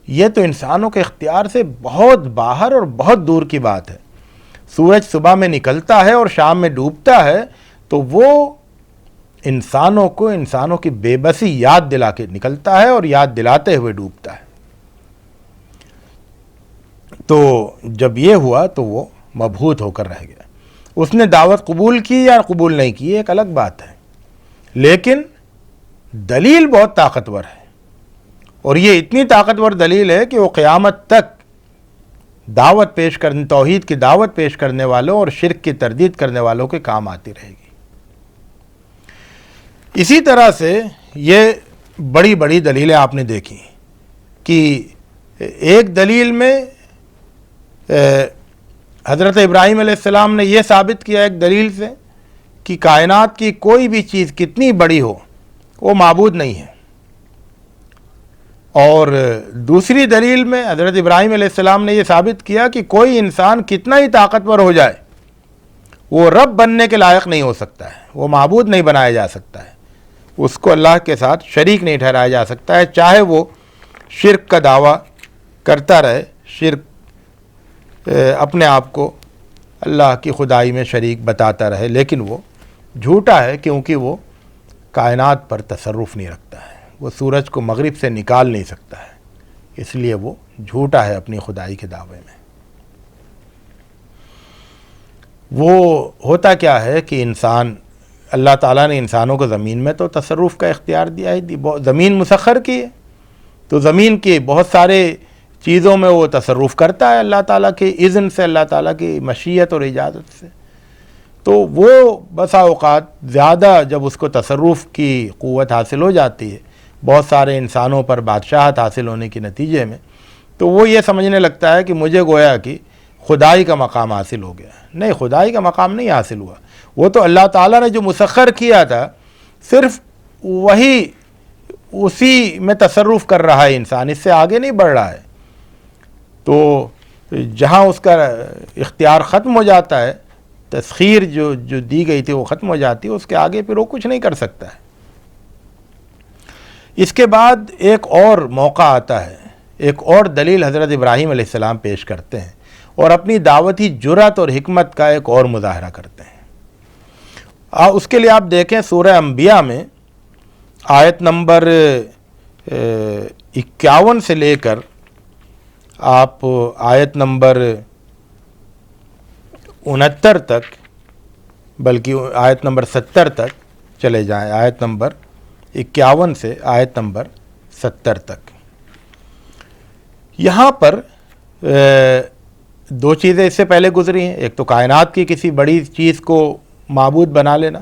یہ تو انسانوں کے اختیار سے بہت باہر اور بہت دور کی بات ہے. سورج صبح میں نکلتا ہے اور شام میں ڈوبتا ہے تو وہ انسانوں کو انسانوں کی بے بسی یاد دلا کے نکلتا ہے اور یاد دلاتے ہوئے ڈوبتا ہے. تو جب یہ ہوا تو وہ مبہوت ہو کر رہ گیا. اس نے دعوت قبول کی یا قبول نہیں کی ایک الگ بات ہے, لیکن دلیل بہت طاقتور ہے, اور یہ اتنی طاقتور دلیل ہے کہ وہ قیامت تک دعوت پیش کرنے, توحید کی دعوت پیش کرنے والوں اور شرک کی تردید کرنے والوں کے کام آتی رہے گی. اسی طرح سے یہ بڑی بڑی دلیلیں آپ نے دیکھی کہ ایک دلیل میں حضرت ابراہیم علیہ السلام نے یہ ثابت کیا ایک دلیل سے کہ کائنات کی کوئی بھی چیز کتنی بڑی ہو وہ معبود نہیں ہے, اور دوسری دلیل میں حضرت ابراہیم علیہ السلام نے یہ ثابت کیا کہ کوئی انسان کتنا ہی طاقتور ہو جائے وہ رب بننے کے لائق نہیں ہو سکتا ہے, وہ معبود نہیں بنایا جا سکتا ہے, اس کو اللہ کے ساتھ شریک نہیں ٹھہرایا جا سکتا ہے, چاہے وہ شرک کا دعویٰ کرتا رہے, شرک اپنے آپ کو اللہ کی خدائی میں شریک بتاتا رہے, لیکن وہ جھوٹا ہے کیونکہ وہ کائنات پر تصرف نہیں رکھتا ہے, وہ سورج کو مغرب سے نکال نہیں سکتا ہے, اس لیے وہ جھوٹا ہے اپنی خدائی کے دعوے میں. وہ ہوتا کیا ہے کہ انسان, اللہ تعالیٰ نے انسانوں کو زمین میں تو تصرف کا اختیار دیا ہے, زمین مسخر کی ہے, تو زمین کی بہت سارے چیزوں میں وہ تصرف کرتا ہے اللہ تعالیٰ کے اذن سے, اللہ تعالیٰ کی مشیت اور اجازت سے. تو وہ بسا اوقات زیادہ جب اس کو تصرف کی قوت حاصل ہو جاتی ہے بہت سارے انسانوں پر بادشاہت حاصل ہونے کے نتیجے میں, تو وہ یہ سمجھنے لگتا ہے کہ مجھے گویا کہ خدائی کا مقام حاصل ہو گیا. نہیں, خدائی کا مقام نہیں حاصل ہوا, وہ تو اللہ تعالیٰ نے جو مسخر کیا تھا صرف وہی اسی میں تصرف کر رہا ہے انسان, اس سے آگے نہیں بڑھ رہا ہے. تو جہاں اس کا اختیار ختم ہو جاتا ہے, تسخیر جو دی گئی تھی وہ ختم ہو جاتی ہے, اس کے آگے پھر وہ کچھ نہیں کر سکتا ہے. اس کے بعد ایک اور موقع آتا ہے, ایک اور دلیل حضرت ابراہیم علیہ السلام پیش کرتے ہیں اور اپنی دعوتی جرأت اور حکمت کا ایک اور مظاہرہ کرتے ہیں. اس کے لیے آپ دیکھیں سورہ انبیاء میں آیت نمبر 51 سے لے کر آپ آیت نمبر 69 تک, بلکہ آیت نمبر 70 تک چلے جائیں, آیت نمبر 51 سے آیت نمبر 70 تک. یہاں پر دو چیزیں اس سے پہلے گزری ہیں, ایک تو کائنات کی کسی بڑی چیز کو معبود بنا لینا,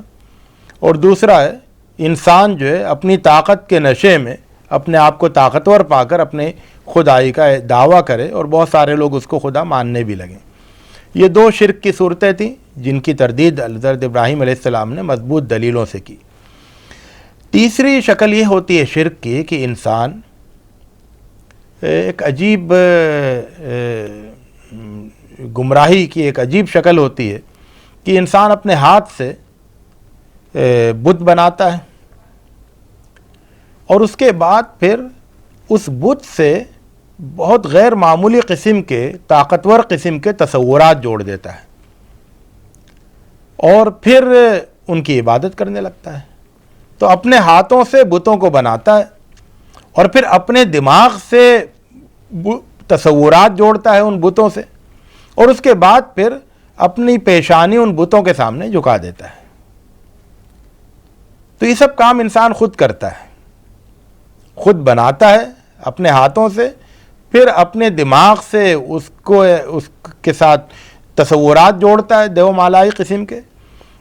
اور دوسرا ہے انسان جو ہے اپنی طاقت کے نشے میں اپنے آپ کو طاقتور پا کر اپنے خدائی کا دعویٰ کرے اور بہت سارے لوگ اس کو خدا ماننے بھی لگیں. یہ دو شرک کی صورتیں تھیں جن کی تردید حضرت ابراہیم علیہ السلام نے مضبوط دلیلوں سے کی. تیسری شکل یہ ہوتی ہے شرک کی کہ انسان ایک عجیب گمراہی کی ایک عجیب شکل ہوتی ہے کہ انسان اپنے ہاتھ سے بت بناتا ہے اور اس کے بعد پھر اس بت سے بہت غیر معمولی قسم کے, طاقتور قسم کے تصورات جوڑ دیتا ہے اور پھر ان کی عبادت کرنے لگتا ہے. تو اپنے ہاتھوں سے بتوں کو بناتا ہے اور پھر اپنے دماغ سے تصورات جوڑتا ہے ان بتوں سے, اور اس کے بعد پھر اپنی پیشانی ان بتوں کے سامنے جھکا دیتا ہے. تو یہ سب کام انسان خود کرتا ہے, خود بناتا ہے اپنے ہاتھوں سے, پھر اپنے دماغ سے اس کے ساتھ تصورات جوڑتا ہے دیو مالائی قسم کے,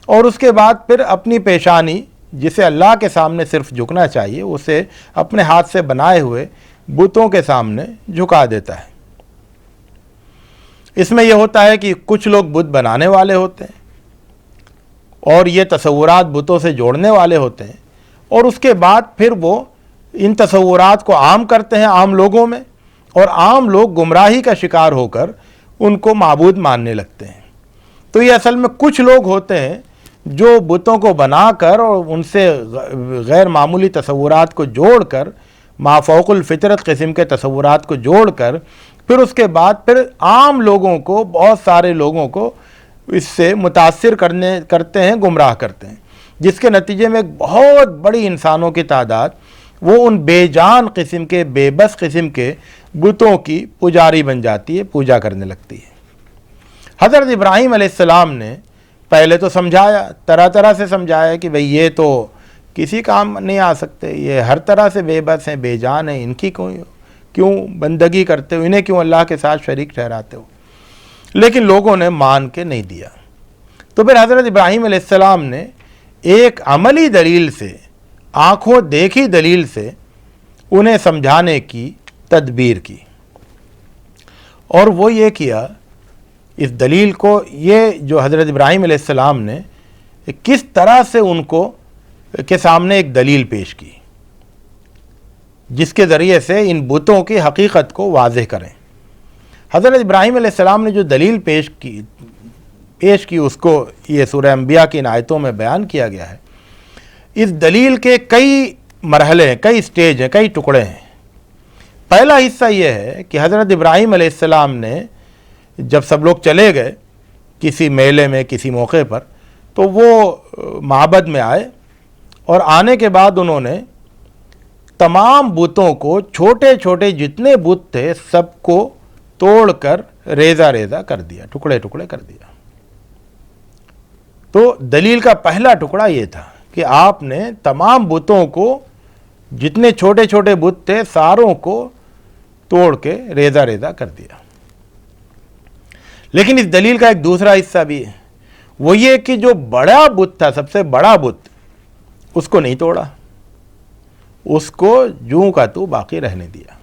اور اس کے بعد پھر اپنی پیشانی جسے اللہ کے سامنے صرف جھکنا چاہیے اسے اپنے ہاتھ سے بنائے ہوئے بتوں کے سامنے جھکا دیتا ہے۔ اس میں یہ ہوتا ہے کہ کچھ لوگ بت بنانے والے ہوتے ہیں اور یہ تصورات بتوں سے جوڑنے والے ہوتے ہیں، اور اس کے بعد پھر وہ ان تصورات کو عام کرتے ہیں عام لوگوں میں، اور عام لوگ گمراہی کا شکار ہو کر ان کو معبود ماننے لگتے ہیں۔ تو یہ اصل میں کچھ لوگ ہوتے ہیں جو بتوں کو بنا کر اور ان سے غیر معمولی تصورات کو جوڑ کر، مافوق الفطرت قسم کے تصورات کو جوڑ کر، پھر اس کے بعد پھر عام لوگوں کو، بہت سارے لوگوں کو اس سے متاثر کرتے ہیں، گمراہ کرتے ہیں، جس کے نتیجے میں ایک بہت بڑی انسانوں کی تعداد وہ ان بے جان قسم کے، بے بس قسم کے بتوں کی پجاری بن جاتی ہے، پوجا کرنے لگتی ہے۔ حضرت ابراہیم علیہ السلام نے پہلے تو سمجھایا، طرح طرح سے سمجھایا کہ بھئی یہ تو کسی کام نہیں آ سکتے، یہ ہر طرح سے بے بس ہیں، بے جان ہیں، ان کی کیوں بندگی کرتے ہو، انہیں کیوں اللہ کے ساتھ شریک ٹھہراتے ہو؟ لیکن لوگوں نے مان کے نہیں دیا۔ تو پھر حضرت ابراہیم علیہ السلام نے ایک عملی دلیل سے، آنکھوں دیکھی دلیل سے انہیں سمجھانے کی تدبیر کی، اور وہ یہ کیا، اس دلیل کو، یہ جو حضرت ابراہیم علیہ السلام نے کس طرح سے ان کو کے سامنے ایک دلیل پیش کی جس کے ذریعے سے ان بتوں کی حقیقت کو واضح کریں۔ حضرت ابراہیم علیہ السلام نے جو دلیل پیش کی اس کو یہ سورہ انبیاء کی ان آیتوں میں بیان کیا گیا ہے۔ اس دلیل کے کئی مرحلے ہیں، کئی سٹیج ہیں، کئی ٹکڑے ہیں۔ پہلا حصہ یہ ہے کہ حضرت ابراہیم علیہ السلام نے جب سب لوگ چلے گئے کسی میلے میں، کسی موقع پر، تو وہ معبد میں آئے، اور آنے کے بعد انہوں نے تمام بتوں کو، چھوٹے چھوٹے جتنے بت تھے سب کو توڑ کر ریزہ ریزہ کر دیا، ٹکڑے ٹکڑے کر دیا۔ تو دلیل کا پہلا ٹکڑا یہ تھا کہ آپ نے تمام بتوں کو، جتنے چھوٹے چھوٹے بت تھے ساروں کو توڑ کے ریزہ ریزہ کر دیا۔ لیکن اس دلیل کا ایک دوسرا حصہ بھی ہے، وہ یہ کہ جو بڑا بت تھا، سب سے بڑا بت، اس کو نہیں توڑا، اس کو جوں کا تو باقی رہنے دیا۔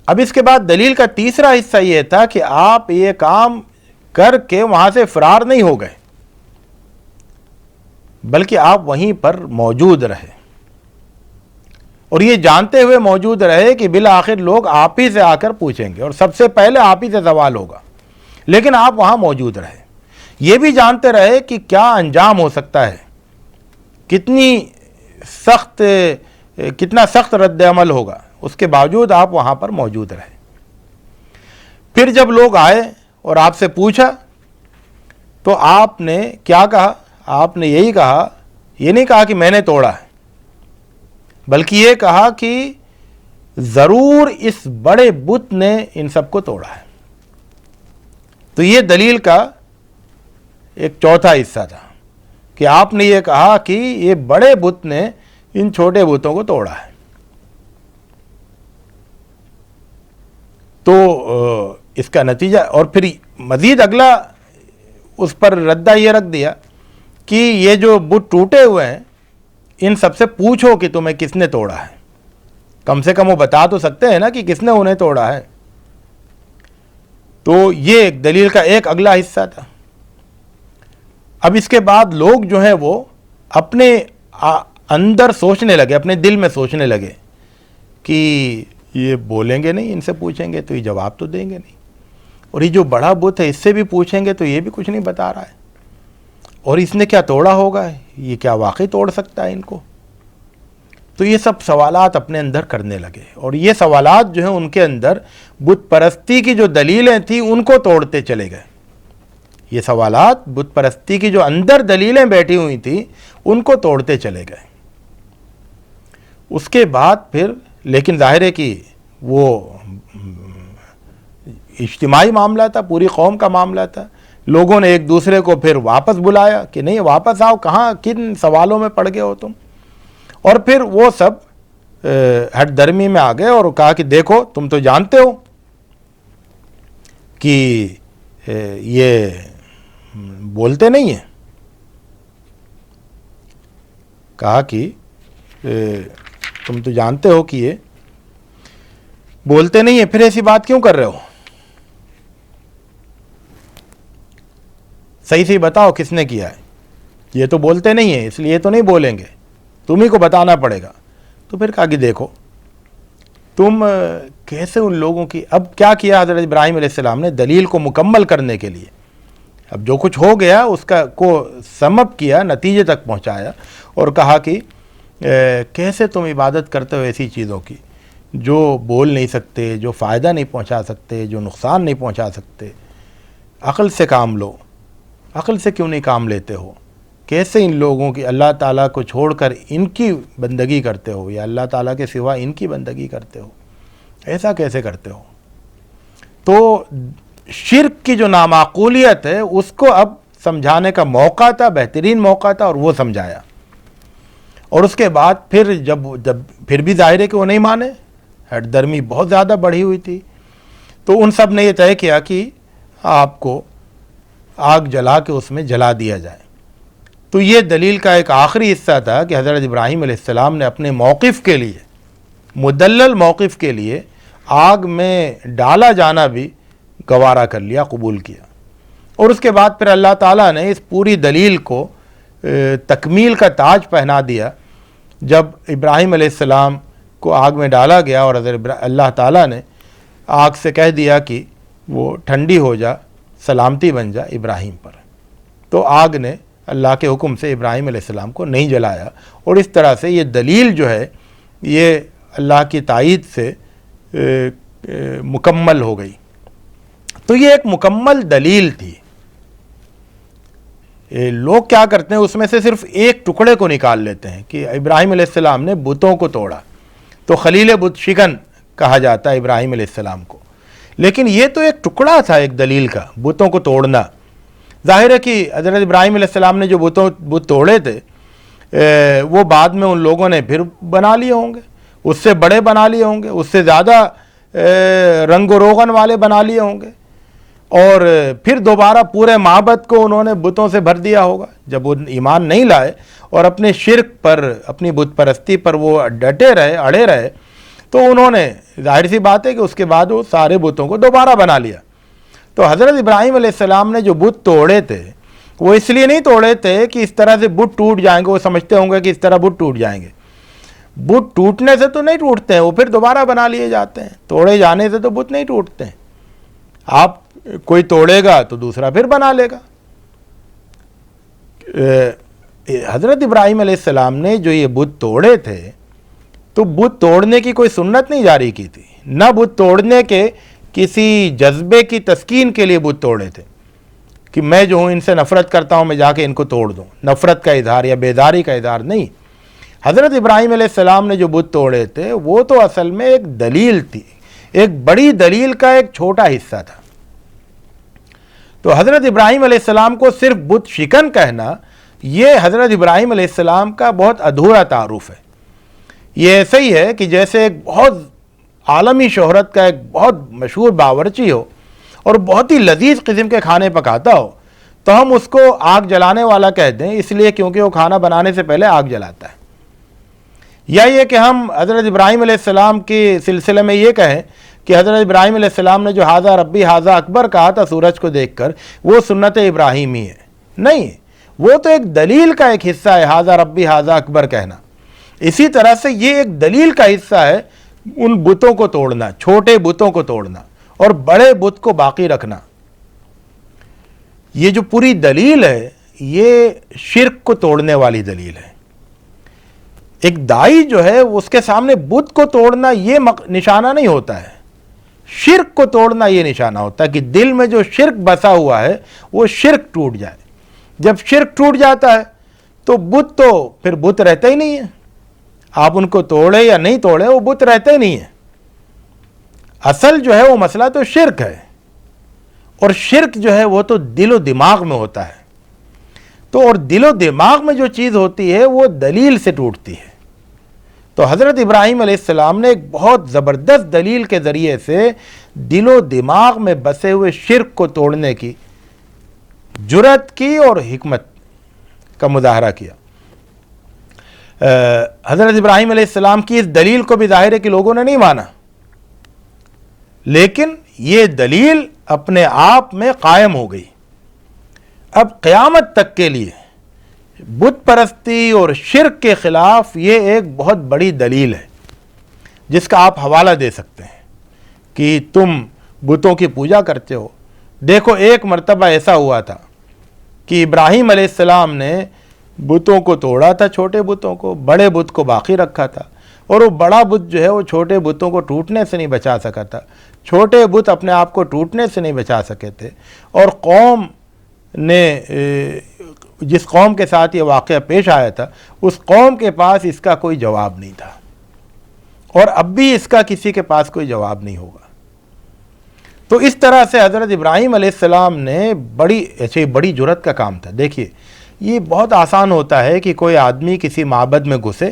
اب اس کے بعد دلیل کا تیسرا حصہ یہ تھا کہ آپ یہ کام کر کے وہاں سے فرار نہیں ہو گئے، بلکہ آپ وہیں پر موجود رہے، اور یہ جانتے ہوئے موجود رہے کہ بالآخر لوگ آپ ہی سے آ کر پوچھیں گے اور سب سے پہلے آپ ہی سے سوال ہوگا، لیکن آپ وہاں موجود رہے۔ یہ بھی جانتے رہے کہ کیا انجام ہو سکتا ہے، کتنا سخت رد عمل ہوگا، اس کے باوجود آپ وہاں پر موجود رہے۔ پھر جب لوگ آئے اور آپ سے پوچھا تو آپ نے کیا کہا؟ آپ نے یہی کہا، یہ نہیں کہا کہ میں نے توڑا ہے، بلکہ یہ کہا کہ ضرور اس بڑے بت نے ان سب کو توڑا ہے۔ تو یہ دلیل کا ایک چوتھا حصہ تھا کہ آپ نے یہ کہا کہ یہ بڑے بت نے ان چھوٹے بتوں کو توڑا ہے۔ تو اس کا نتیجہ، اور پھر مزید اگلا اس پر ردہ یہ رکھ دیا کہ یہ جو بت ٹوٹے ہوئے ہیں ان سب سے پوچھو کہ تمہیں کس نے توڑا ہے، کم سے کم وہ بتا تو سکتے ہیں نا کہ کس نے انہیں توڑا ہے۔ تو یہ ایک دلیل کا ایک اگلا حصہ تھا۔ اب اس کے بعد لوگ جو ہیں وہ اپنے اندر سوچنے لگے، اپنے دل میں سوچنے لگے کہ یہ بولیں گے نہیں، ان سے پوچھیں گے تو یہ جواب تو دیں گے نہیں، اور یہ جو بڑا بت ہے اس سے بھی پوچھیں گے تو یہ بھی کچھ نہیں بتا رہا ہے، اور اس نے کیا توڑا ہوگا، یہ کیا واقعی توڑ سکتا ہے ان کو؟ تو یہ سب سوالات اپنے اندر کرنے لگے، اور یہ سوالات جو ہیں ان کے اندر بت پرستی کی جو دلیلیں تھیں ان کو توڑتے چلے گئے۔ یہ سوالات بت پرستی کی جو اندر دلیلیں بیٹھی ہوئی تھیں ان کو توڑتے چلے گئے۔ اس کے بعد پھر لیکن ظاہر ہے کہ وہ اجتماعی معاملہ تھا، پوری قوم کا معاملہ تھا، لوگوں نے ایک دوسرے کو پھر واپس بلایا کہ نہیں واپس آؤ، کہاں کن سوالوں میں پڑ گئے ہو تم، اور پھر وہ سب ہٹ درمی میں آ گئے اور کہا کہ دیکھو تم تو جانتے ہو کہ یہ بولتے نہیں ہیں. کہا کہ تم تو جانتے ہو کہ یہ بولتے نہیں ہیں، پھر ایسی بات کیوں کر رہے ہو؟ صحیح سے بتاؤ کس نے کیا ہے. یہ تو بولتے نہیں ہیں اس لیے تو نہیں بولیں گے، تمہیں کو بتانا پڑے گا. تو پھر کہا کہ دیکھو تم کیسے ان لوگوں کی. اب کیا کیا حضرت ابراہیم علیہ السلام نے دلیل کو مکمل کرنے کے لیے؟ اب جو کچھ ہو گیا اس کا کو سمپ کیا، نتیجے تک پہنچایا اور کہا کہ کیسے تم عبادت کرتے ہو ایسی چیزوں کی جو بول نہیں سکتے، جو فائدہ نہیں پہنچا سکتے، جو نقصان نہیں پہنچا سکتے. عقل سے کام لو. عقل سے کیوں نہیں کام لیتے ہو؟ کیسے ان لوگوں کی اللہ تعالیٰ کو چھوڑ کر ان کی بندگی کرتے ہو یا اللہ تعالیٰ کے سوا ان کی بندگی کرتے ہو؟ ایسا کیسے کرتے ہو؟ تو شرک کی جو نامعقولیت ہے اس کو اب سمجھانے کا موقع تھا، بہترین موقع تھا، اور وہ سمجھایا. اور اس کے بعد پھر جب پھر بھی ظاہر ہے کہ وہ نہیں مانے، ہٹ درمی بہت زیادہ بڑھی ہوئی تھی، تو ان سب نے یہ طے کیا کہ آپ کو آگ جلا کے اس میں جلا دیا جائے. تو یہ دلیل کا ایک آخری حصہ تھا کہ حضرت ابراہیم علیہ السلام نے اپنے موقف کے لیے، مدلل موقف کے لیے آگ میں ڈالا جانا بھی گوارا کر لیا، قبول کیا. اور اس کے بعد پھر اللہ تعالیٰ نے اس پوری دلیل کو تکمیل کا تاج پہنا دیا جب ابراہیم علیہ السلام کو آگ میں ڈالا گیا اور حضرت اللہ تعالیٰ نے آگ سے کہہ دیا کہ وہ ٹھنڈی ہو جا، سلامتی بن جا ابراہیم پر. تو آگ نے اللہ کے حکم سے ابراہیم علیہ السلام کو نہیں جلایا، اور اس طرح سے یہ دلیل جو ہے یہ اللہ کی تائید سے مکمل ہو گئی. تو یہ ایک مکمل دلیل تھی. لوگ کیا کرتے ہیں اس میں سے صرف ایک ٹکڑے کو نکال لیتے ہیں کہ ابراہیم علیہ السلام نے بتوں کو توڑا، تو خلیل بت شکن کہا جاتا ہے ابراہیم علیہ السلام کو. لیکن یہ تو ایک ٹکڑا تھا ایک دلیل کا، بتوں کو توڑنا. ظاہر ہے کہ حضرت ابراہیم علیہ السلام نے جو بت توڑے تھے وہ بعد میں ان لوگوں نے پھر بنا لیے ہوں گے، اس سے بڑے بنا لیے ہوں گے، اس سے زیادہ رنگ و روغن والے بنا لیے ہوں گے، اور پھر دوبارہ پورے معبد کو انہوں نے بتوں سے بھر دیا ہوگا. جب وہ ایمان نہیں لائے اور اپنے شرک پر، اپنی بت پرستی پر وہ ڈٹے رہے، اڑے رہے، تو انہوں نے ظاہر سی بات ہے کہ اس کے بعد وہ سارے بتوں کو دوبارہ بنا لیا. تو حضرت ابراہیم علیہ السلام نے جو بت توڑے تھے وہ اس لیے نہیں توڑے تھے کہ اس طرح سے بت ٹوٹ جائیں گے، وہ سمجھتے ہوں گے کہ اس طرح بت ٹوٹ جائیں گے. بت ٹوٹنے سے تو نہیں ٹوٹتے ہیں، وہ پھر دوبارہ بنا لیے جاتے ہیں. توڑے جانے سے تو بت نہیں ٹوٹتے ہیں. آپ کوئی توڑے گا تو دوسرا پھر بنا لے گا. حضرت ابراہیم علیہ السلام نے جو یہ بت توڑے تھے تو بت توڑنے کی کوئی سنت نہیں جاری کی تھی، نہ بت توڑنے کے کسی جذبے کی تسکین کے لیے بت توڑے تھے کہ میں جو ہوں ان سے نفرت کرتا ہوں، میں جا کے ان کو توڑ دوں. نفرت کا اظہار یا بیداری کا اظہار نہیں. حضرت ابراہیم علیہ السلام نے جو بت توڑے تھے وہ تو اصل میں ایک دلیل تھی، ایک بڑی دلیل کا ایک چھوٹا حصہ تھا. تو حضرت ابراہیم علیہ السلام کو صرف بت شکن کہنا یہ حضرت ابراہیم علیہ السلام کا بہت ادھورا تعارف ہے. یہ ایسا ہی ہے کہ جیسے ایک بہت عالمی شہرت کا ایک بہت مشہور باورچی ہو اور بہت ہی لذیذ قسم کے کھانے پکاتا ہو، تو ہم اس کو آگ جلانے والا کہہ دیں اس لیے کیونکہ وہ کھانا بنانے سے پہلے آگ جلاتا ہے. یا یہ کہ ہم حضرت ابراہیم علیہ السلام کے سلسلے میں یہ کہیں کہ حضرت ابراہیم علیہ السلام نے جو ھذا ربی ھذا اکبر کہا تھا سورج کو دیکھ کر، وہ سنت ابراہیمی ہے. نہیں، وہ تو ایک دلیل کا ایک حصہ ہے ھذا ربی ھذا اکبر کہنا. اسی طرح سے یہ ایک دلیل کا حصہ ہے ان بتوں کو توڑنا، چھوٹے بتوں کو توڑنا اور بڑے بت کو باقی رکھنا. یہ جو پوری دلیل ہے یہ شرک کو توڑنے والی دلیل ہے. ایک دائی جو ہے اس کے سامنے بت کو توڑنا یہ نشانہ نہیں ہوتا ہے، شرک کو توڑنا یہ نشانہ ہوتا ہے کہ دل میں جو شرک بسا ہوا ہے وہ شرک ٹوٹ جائے. جب شرک ٹوٹ جاتا ہے تو بت تو پھر بت رہتا ہی نہیں ہے. آپ ان کو توڑے یا نہیں توڑے وہ بت رہتے ہی نہیں ہیں. اصل جو ہے وہ مسئلہ تو شرک ہے، اور شرک جو ہے وہ تو دل و دماغ میں ہوتا ہے. تو اور دل و دماغ میں جو چیز ہوتی ہے وہ دلیل سے ٹوٹتی ہے. تو حضرت ابراہیم علیہ السلام نے ایک بہت زبردست دلیل کے ذریعے سے دل و دماغ میں بسے ہوئے شرک کو توڑنے کی جرأت کی اور حکمت کا مظاہرہ کیا۔ حضرت ابراہیم علیہ السلام کی اس دلیل کو بھی ظاہر ہے کہ لوگوں نے نہیں مانا، لیکن یہ دلیل اپنے آپ میں قائم ہو گئی۔ اب قیامت تک کے لیے بت پرستی اور شرک کے خلاف یہ ایک بہت بڑی دلیل ہے جس کا آپ حوالہ دے سکتے ہیں کہ تم بتوں کی پوجا کرتے ہو۔ دیکھو ایک مرتبہ ایسا ہوا تھا کہ ابراہیم علیہ السلام نے بتوں کو توڑا تھا، چھوٹے بتوں کو، بڑے بت کو باقی رکھا تھا، اور وہ بڑا بت جو ہے وہ چھوٹے بتوں کو ٹوٹنے سے نہیں بچا سکا تھا، چھوٹے بت اپنے آپ کو ٹوٹنے سے نہیں بچا سکے تھے، اور قوم نے جس قوم کے ساتھ یہ واقعہ پیش آیا تھا اس قوم کے پاس اس کا کوئی جواب نہیں تھا، اور اب بھی اس کا کسی کے پاس کوئی جواب نہیں ہوگا۔ تو اس طرح سے حضرت ابراہیم علیہ السلام نے بڑی جرأت کا کام تھا۔ دیکھیے یہ بہت آسان ہوتا ہے کہ کوئی آدمی کسی معبد میں گھسے،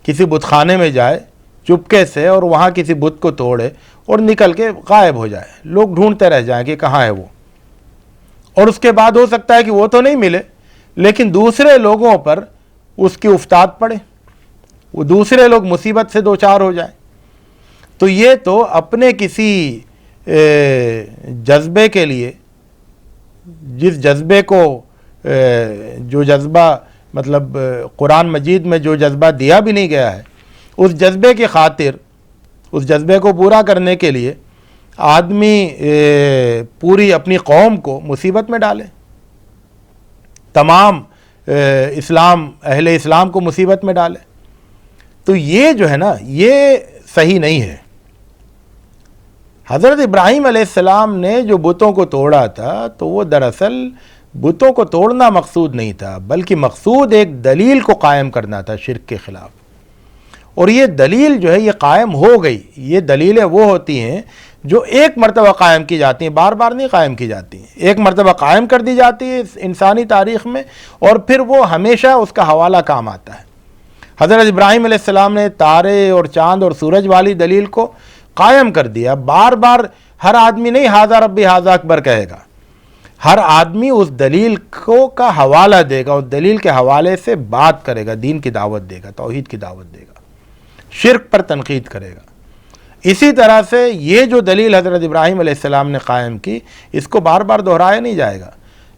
کسی بت خانے میں جائے چپکے سے، اور وہاں کسی بت کو توڑے اور نکل کے غائب ہو جائے، لوگ ڈھونڈتے رہ جائیں کہ کہاں ہے وہ، اور اس کے بعد ہو سکتا ہے کہ وہ تو نہیں ملے لیکن دوسرے لوگوں پر اس کی افتاد پڑے، وہ دوسرے لوگ مصیبت سے دوچار ہو جائیں۔ تو یہ تو اپنے کسی جذبے کے لیے، جس جذبے کو جو جذبہ مطلب قرآن مجید میں جو جذبہ دیا بھی نہیں گیا ہے، اس جذبے کی خاطر، اس جذبے کو پورا کرنے کے لیے آدمی پوری اپنی قوم کو مصیبت میں ڈالے، تمام اہل اسلام کو مصیبت میں ڈالے، تو یہ جو ہے نا یہ صحیح نہیں ہے۔ حضرت ابراہیم علیہ السلام نے جو بتوں کو توڑا تھا تو وہ دراصل بتوں کو توڑنا مقصود نہیں تھا، بلکہ مقصود ایک دلیل کو قائم کرنا تھا شرک کے خلاف، اور یہ دلیل جو ہے یہ قائم ہو گئی۔ یہ دلیلیں وہ ہوتی ہیں جو ایک مرتبہ قائم کی جاتی ہیں، بار بار نہیں قائم کی جاتی ہیں، ایک مرتبہ قائم کر دی جاتی ہے انسانی تاریخ میں، اور پھر وہ ہمیشہ اس کا حوالہ کام آتا ہے۔ حضرت ابراہیم علیہ السلام نے تارے اور چاند اور سورج والی دلیل کو قائم کر دیا۔ بار بار ہر آدمی نہیں ھذا ربی ھذا اکبر کہے گا، ہر آدمی اس دلیل کا حوالہ دے گا، اس دلیل کے حوالے سے بات کرے گا، دین کی دعوت دے گا، توحید کی دعوت دے گا، شرک پر تنقید کرے گا۔ اسی طرح سے یہ جو دلیل حضرت ابراہیم علیہ السلام نے قائم کی، اس کو بار بار دہرایا نہیں جائے گا،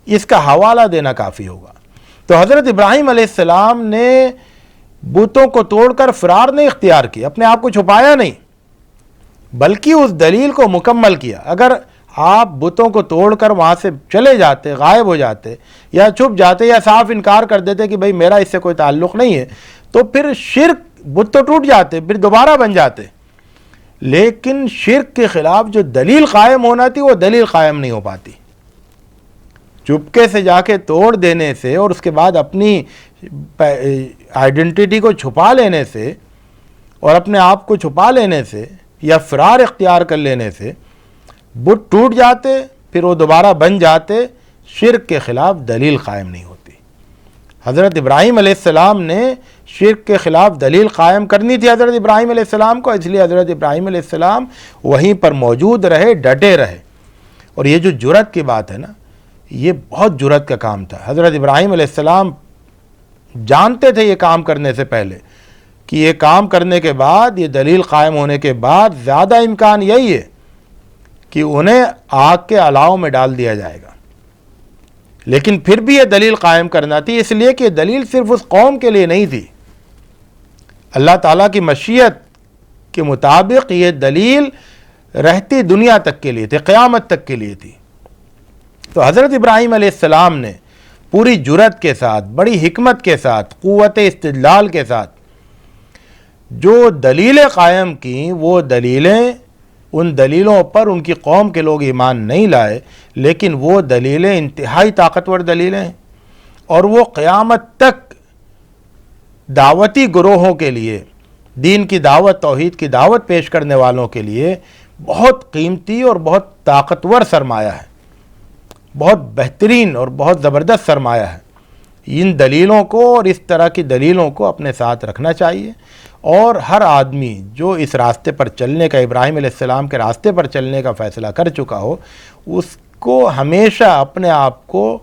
اس کا حوالہ دینا کافی ہوگا۔ تو حضرت ابراہیم علیہ السلام نے بتوں کو توڑ کر فرار نہیں اختیار کی، اپنے آپ کو چھپایا نہیں، بلکہ اس دلیل کو مکمل کیا۔ اگر آپ بتوں کو توڑ کر وہاں سے چلے جاتے، غائب ہو جاتے، یا چھپ جاتے، یا صاف انکار کر دیتے کہ بھئی میرا اس سے کوئی تعلق نہیں ہے، تو پھر شرک، بت تو ٹوٹ جاتے، پھر دوبارہ بن جاتے، لیکن شرک کے خلاف جو دلیل قائم ہونا تھی وہ دلیل قائم نہیں ہو پاتی۔ چپکے سے جا کے توڑ دینے سے اور اس کے بعد اپنی آئیڈنٹیٹی کو چھپا لینے سے اور اپنے آپ کو چھپا لینے سے یا فرار اختیار کر لینے سے بت ٹوٹ جاتے، پھر وہ دوبارہ بن جاتے، شرک کے خلاف دلیل قائم نہیں ہوتی۔ حضرت ابراہیم علیہ السلام نے شرک کے خلاف دلیل قائم کرنی تھی حضرت ابراہیم علیہ السلام کو، اس لیے حضرت ابراہیم علیہ السلام وہیں پر موجود رہے، ڈٹے رہے۔ اور یہ جو جرأت کی بات ہے نا، یہ بہت جرأت کا کام تھا۔ حضرت ابراہیم علیہ السلام جانتے تھے یہ کام کرنے سے پہلے کہ یہ کام کرنے کے بعد، یہ دلیل قائم ہونے کے بعد زیادہ امکان یہی ہے کہ انہیں آگ کے الاؤ میں ڈال دیا جائے گا، لیکن پھر بھی یہ دلیل قائم کرنا تھی، اس لیے کہ یہ دلیل صرف اس قوم کے لیے نہیں تھی، اللہ تعالیٰ کی مشیت کے مطابق یہ دلیل رہتی دنیا تک کے لیے تھی، قیامت تک کے لیے تھی۔ تو حضرت ابراہیم علیہ السلام نے پوری جرأت کے ساتھ، بڑی حکمت کے ساتھ، قوت استدلال کے ساتھ جو دلیلیں قائم کیں، وہ دلیلیں، ان دلیلوں پر ان کی قوم کے لوگ ایمان نہیں لائے، لیکن وہ دلیلیں انتہائی طاقتور دلیلیں ہیں، اور وہ قیامت تک دعوتی گروہوں کے لیے، دین کی دعوت، توحید کی دعوت پیش کرنے والوں کے لیے بہت قیمتی اور بہت طاقتور سرمایہ ہے، بہت بہترین اور بہت زبردست سرمایہ ہے۔ ان دلیلوں کو اور اس طرح کی دلیلوں کو اپنے ساتھ رکھنا چاہیے، اور ہر آدمی جو اس راستے پر چلنے کا، ابراہیم علیہ السلام کے راستے پر چلنے کا فیصلہ کر چکا ہو، اس کو ہمیشہ اپنے آپ کو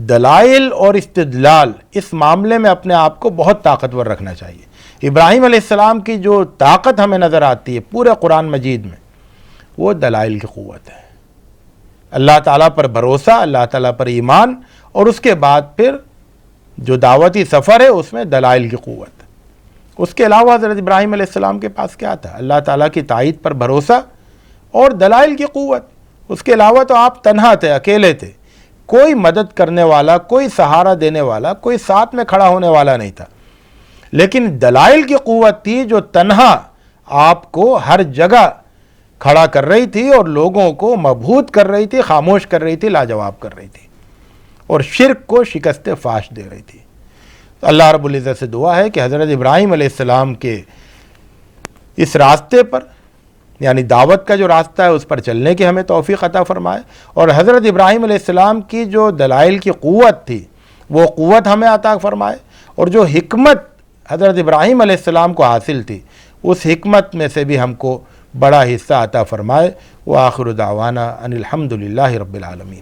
دلائل اور استدلال اس معاملے میں اپنے آپ کو بہت طاقتور رکھنا چاہیے۔ ابراہیم علیہ السلام کی جو طاقت ہمیں نظر آتی ہے پورے قرآن مجید میں، وہ دلائل کی قوت ہے، اللہ تعالیٰ پر بھروسہ، اللہ تعالیٰ پر ایمان، اور اس کے بعد پھر جو دعوتی سفر ہے اس میں دلائل کی قوت۔ اس کے علاوہ حضرت ابراہیم علیہ السلام کے پاس کیا تھا؟ اللہ تعالیٰ کی تائید پر بھروسہ اور دلائل کی قوت۔ اس کے علاوہ تو آپ تنہا تھے، اکیلے تھے، کوئی مدد کرنے والا، کوئی سہارا دینے والا، کوئی ساتھ میں کھڑا ہونے والا نہیں تھا، لیکن دلائل کی قوت تھی جو تنہا آپ کو ہر جگہ کھڑا کر رہی تھی اور لوگوں کو مبہوت کر رہی تھی، خاموش کر رہی تھی، لاجواب کر رہی تھی، اور شرک کو شکست فاش دے رہی تھی۔ اللہ رب العزت سے دعا ہے کہ حضرت ابراہیم علیہ السلام کے اس راستے پر، یعنی دعوت کا جو راستہ ہے اس پر چلنے کی ہمیں توفیق عطا فرمائے، اور حضرت ابراہیم علیہ السلام کی جو دلائل کی قوت تھی وہ قوت ہمیں عطا فرمائے، اور جو حکمت حضرت ابراہیم علیہ السلام کو حاصل تھی اس حکمت میں سے بھی ہم کو بڑا حصہ عطا فرمائے۔ وآخر دعوانا ان الحمد للہ رب العالمین۔